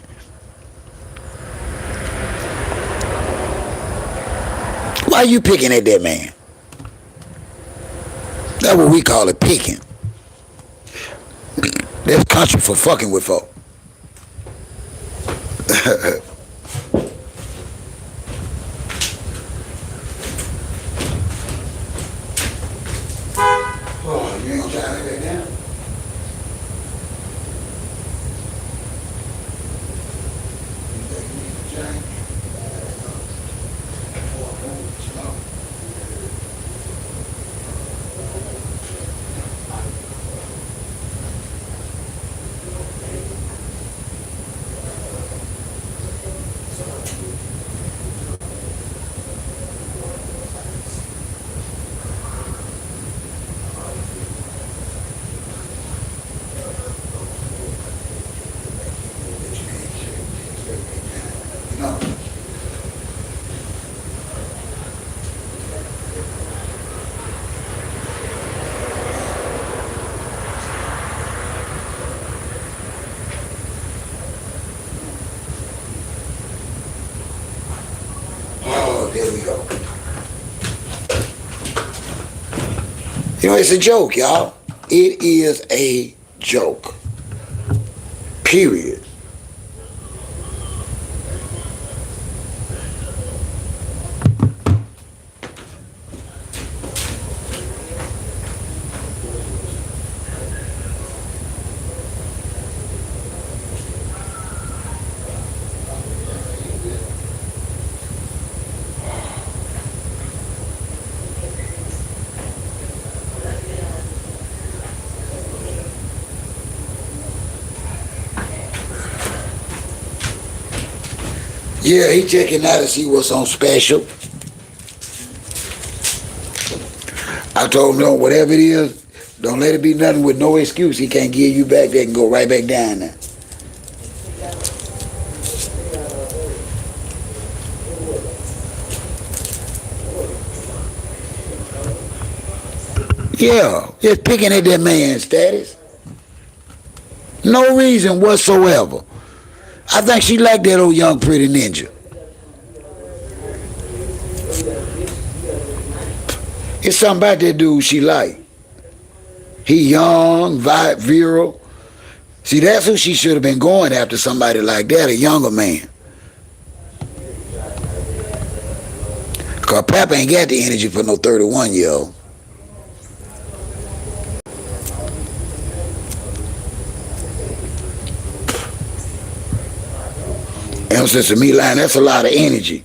Why you picking at that man? That's what we call it, picking. That's country for fucking with folk. Oh, you ain't gonna try that now? There we go. You know, it's a joke, y'all. It is a joke. Period. Yeah, he checking out to see what's on special. I told him, no, whatever it is, don't let it be nothing with no excuse. He can't give you back. They can go right back down there. Yeah, just picking at that man's status. No reason whatsoever. I think she liked that old young pretty ninja. It's something about that dude she like. He young, virile. See, that's who she should have been going after, somebody like that, a younger man. Because Papa ain't got the energy for no 31-year-old. And since to me, line, that's a lot of energy.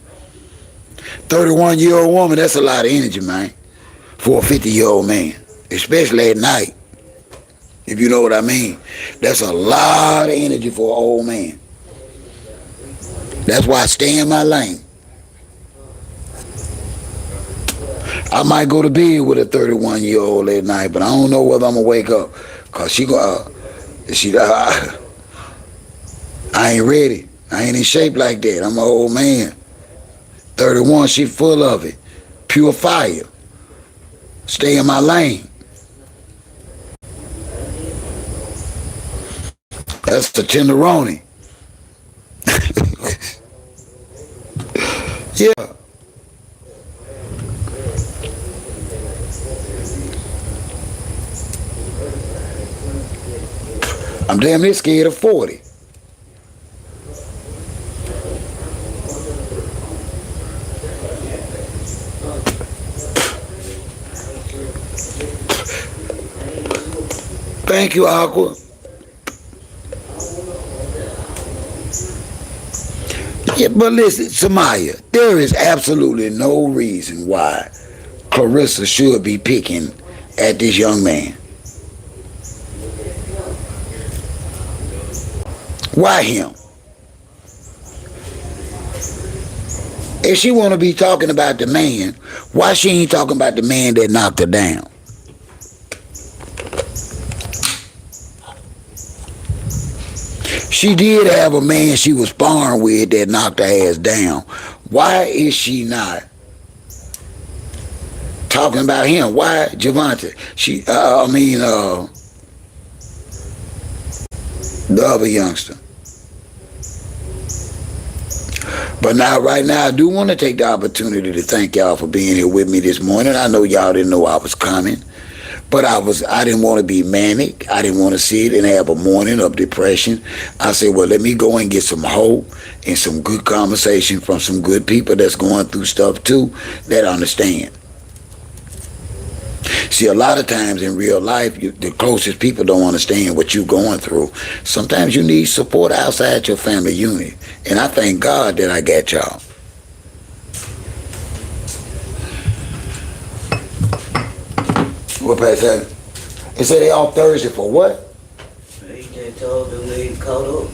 31-year-old woman, that's a lot of energy, man, for a 50-year-old man, especially at night. If you know what I mean. That's a lot of energy for an old man. That's why I stay in my lane. I might go to bed with a 31-year-old at night, but I don't know whether I'm going to wake up. Because I ain't ready. I ain't in shape like that. I'm an old man. 31, she full of it. Pure fire. Stay in my lane. That's the tenderoni. Yeah. I'm damn near scared of 40. Thank you, Aqua. Yeah, but listen, Samaya, there is absolutely no reason why Claressa should be picking at this young man. Why him? If she want to be talking about the man, why she ain't talking about the man that knocked her down? She did have a man she was sparring with that knocked her ass down. Why is she not talking about him? Why Javante? The other youngster. But now, right now, I do want to take the opportunity to thank y'all for being here with me this morning. I know y'all didn't know I was coming. But I didn't want to be manic. I didn't want to sit and have a morning of depression. I said, well, let me go and get some hope and some good conversation from some good people that's going through stuff too, that understand. See, a lot of times in real life, the closest people don't understand what you're going through. Sometimes you need support outside your family unit. And I thank God that I got y'all. What Pat said? He said they off Thursday for what? He just told them they caught up.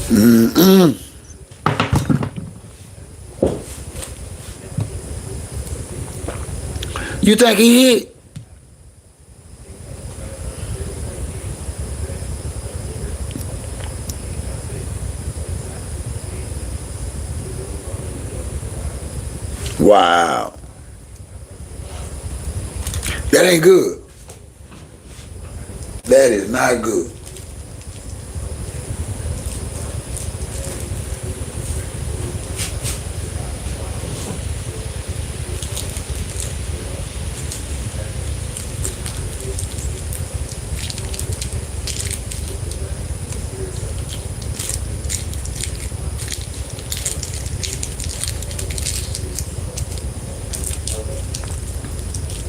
Mm-mm. You think he hit? Wow. That ain't good. That is not good.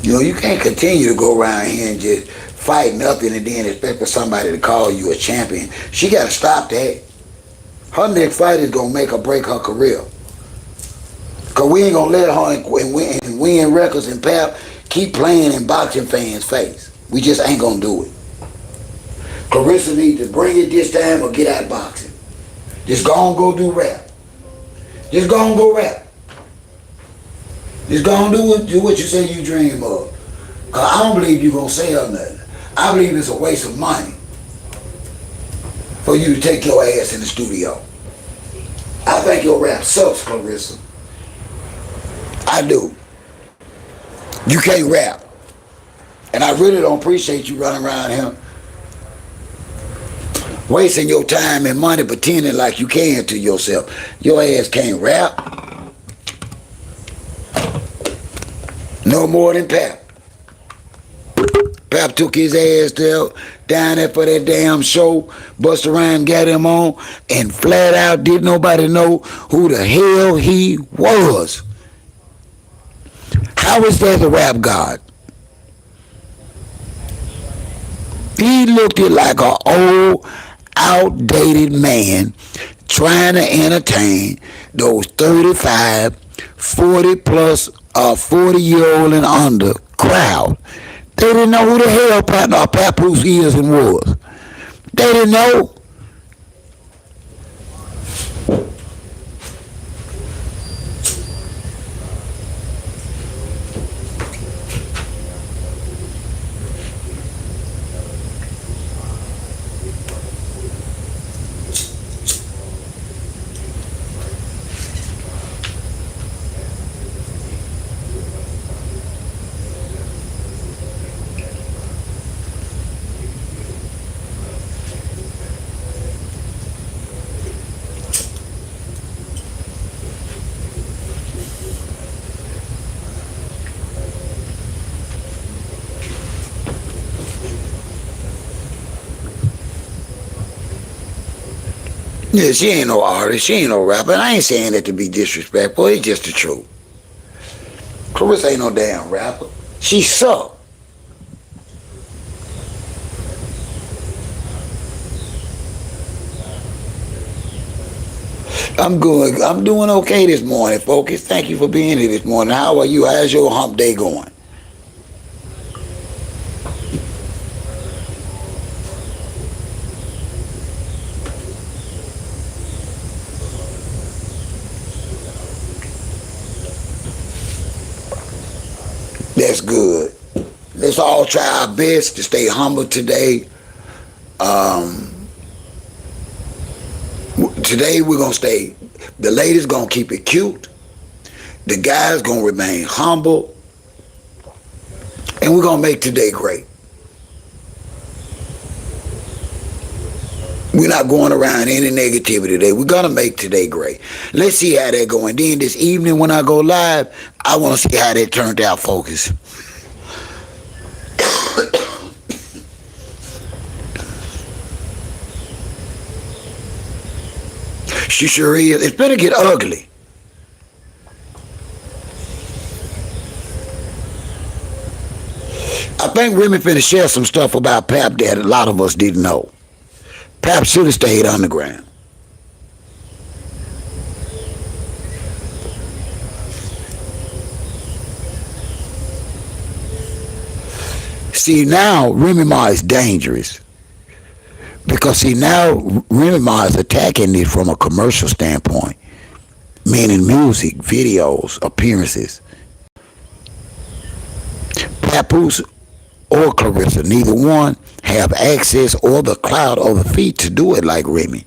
You know, you can't continue to go around here and just fight nothing and then expect for somebody to call you a champion. She got to stop that. Her next fight is going to make or break her career. Because we ain't going to let her and Wynn Records and Pap keep playing in boxing fans' face. We just ain't going to do it. Claressa need to bring it this time or get out boxing. Just go on, go do rap. Just go on, go rap. Just go on, do what you say you dream of. Cause I don't believe you gonna sell nothing. I believe it's a waste of money for you to take your ass in the studio. I think your rap sucks, Claressa. I do. You can't rap. And I really don't appreciate you running around here wasting your time and money pretending like you can to yourself. Your ass can't rap. No more than Pap. Pap took his ass down there for that damn show, bust around, got him on, and flat out didn't nobody know who the hell he was. How is that the rap god? He looked like an old, outdated man trying to entertain those 35, 40 plus, 40-year-old and under crowd. They didn't know who the hell Papoose is and was. They didn't know. Yeah, she ain't no artist. She ain't no rapper. And I ain't saying that to be disrespectful. It's just the truth. Claressa ain't no damn rapper. She suck. I'm good. I'm doing okay this morning, folks. Thank you for being here this morning. How are you? How's your hump day going? That's good. Let's all try our best to stay humble today. Today we're going to stay, the ladies going to keep it cute. The guys going to remain humble. And we're going to make today great. We're not going around any negativity today. We're going to make today great. Let's see how that going. Then this evening when I go live, I want to see how that turned out, folks. She sure is. It's better get ugly. I think Remy finna share some stuff about Pap that a lot of us didn't know. Pap should have stayed underground. See, now Remy Ma is dangerous. Because see, now Remy Ma is attacking it from a commercial standpoint. Meaning music, videos, appearances. Papoose or Claressa, neither one have access or the clout or the feet to do it like Remy.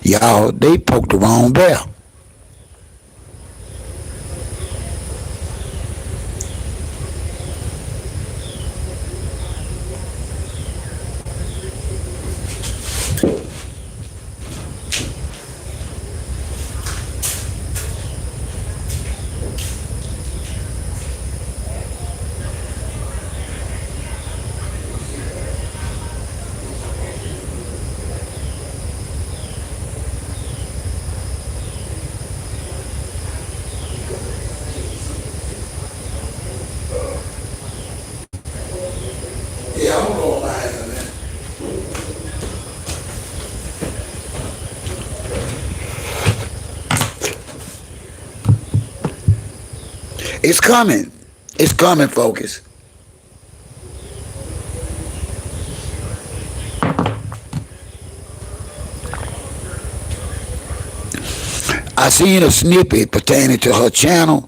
Y'all, they poked the wrong bear. Yeah, I'm gonna go live on that. It's coming. It's coming, focus. I seen a snippet pertaining to her channel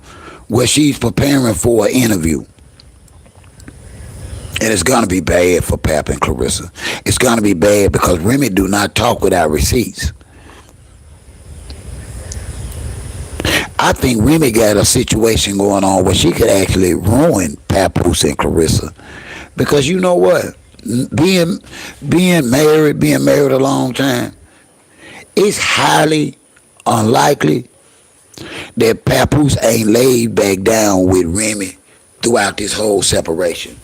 where she's preparing for an interview. And it's gonna be bad for Pap and Claressa. It's gonna be bad because Remy do not talk without receipts. I think Remy got a situation going on where she could actually ruin Papoose and Claressa. Because you know what? Being being married a long time, it's highly unlikely that Papoose ain't laid back down with Remy throughout this whole separation.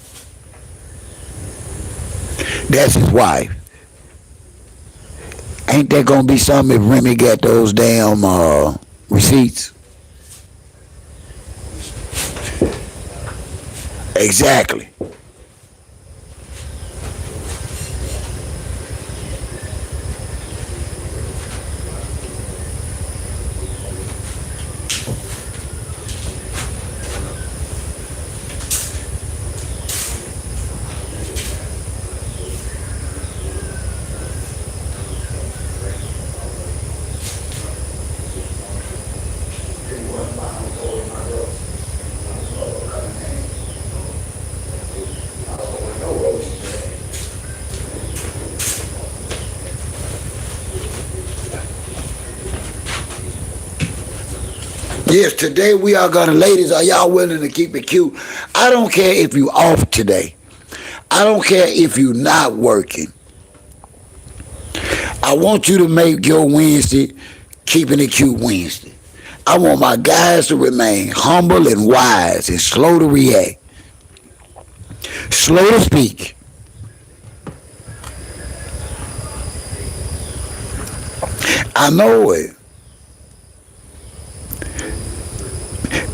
That's his wife. Ain't that gonna be something if Remy got those damn receipts? Exactly. Yes, today we are gonna, ladies, are y'all willing to keep it cute? I don't care if you off today. I don't care if you not working. I want you to make your Wednesday keeping it cute Wednesday. I want my guys to remain humble and wise and slow to react, slow to speak. I know it.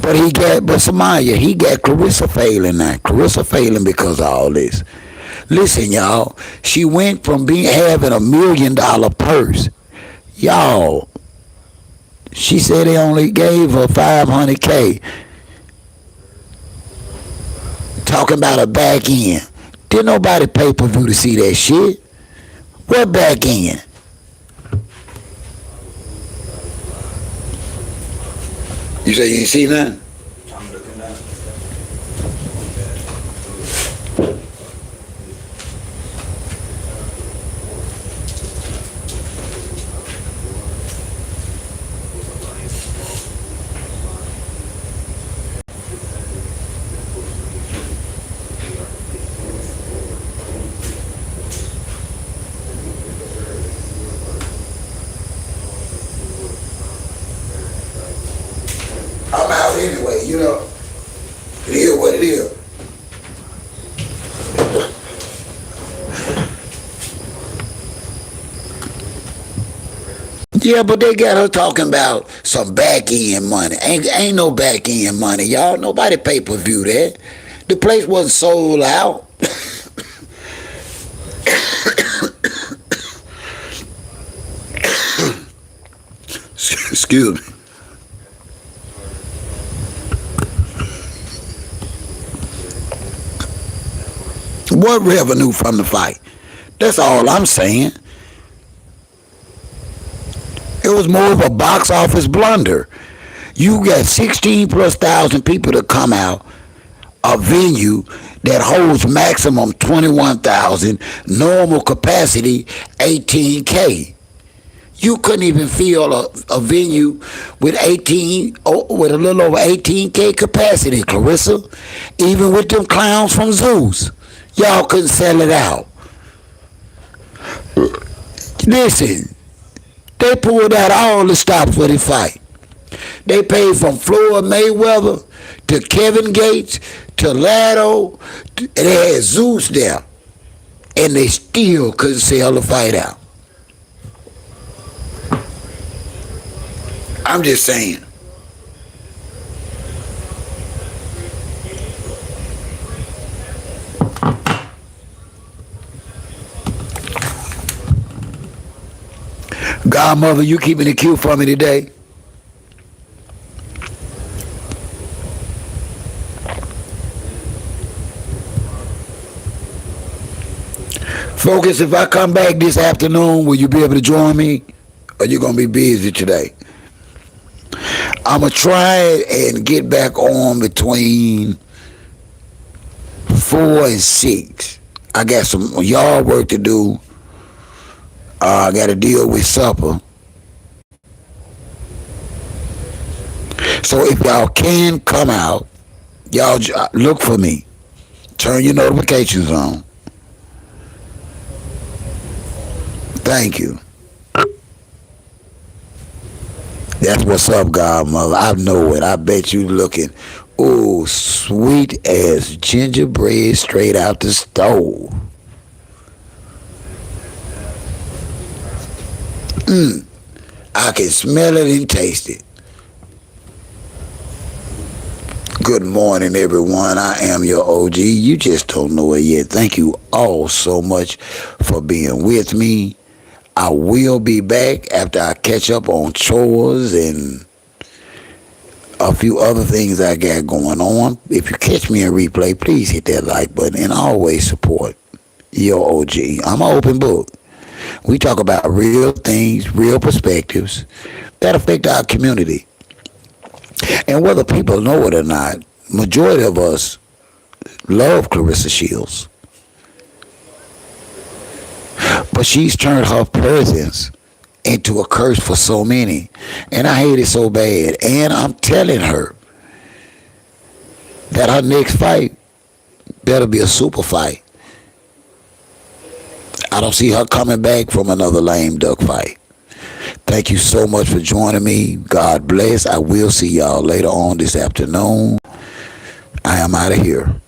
But Samaya, he got Claressa failing now. Claressa failing because of all this. Listen, y'all, she went from having $1 million purse. Y'all, she said they only gave her $500K. Talking about a back end. Didn't nobody pay per view to see that shit. What back end? You say you ain't see nothing? I'm looking at it. I'm out anyway, you know. It is what it is. Yeah, but they got her talking about some back end money. Ain't no back end money, y'all. Nobody pay per view that. The place wasn't sold out. Excuse me. What revenue from the fight? That's all I'm saying. It was more of a box office blunder. You got 16 plus thousand people to come out, a venue that holds maximum 21,000, normal capacity 18K. You couldn't even fill a venue with with a little over 18K capacity, Claressa. Even with them clowns from Zeus, y'all couldn't sell it out. Listen, they pulled out all the stops for the fight. They paid from Floyd Mayweather to Kevin Gates to Lado. They had Zeus there, and they still couldn't sell the fight out. I'm just saying. Godmother, you keeping it cute for me today? Focus, if I come back this afternoon, will you be able to join me? Or you going to be busy today? I'ma try and get back on between 4 and 6. I got some yard work to do. I got to deal with supper. So if y'all can come out, y'all look for me. Turn your notifications on. Thank you. That's what's up, Godmother. I know it. I bet you looking, ooh, sweet as gingerbread straight out the stove. I can smell it and taste it. Good morning, everyone. I am your OG. You just don't know it yet. Thank you all so much for being with me. I will be back after I catch up on chores and a few other things I got going on. If you catch me in replay, please hit that like button and always support your OG. I'm an open book. We talk about real things, real perspectives that affect our community. And whether people know it or not, majority of us love Claressa Shields. But she's turned her presence into a curse for so many. And I hate it so bad. And I'm telling her that her next fight better be a super fight. I don't see her coming back from another lame duck fight. Thank you so much for joining me. God bless. I will see y'all later on this afternoon. I am out of here.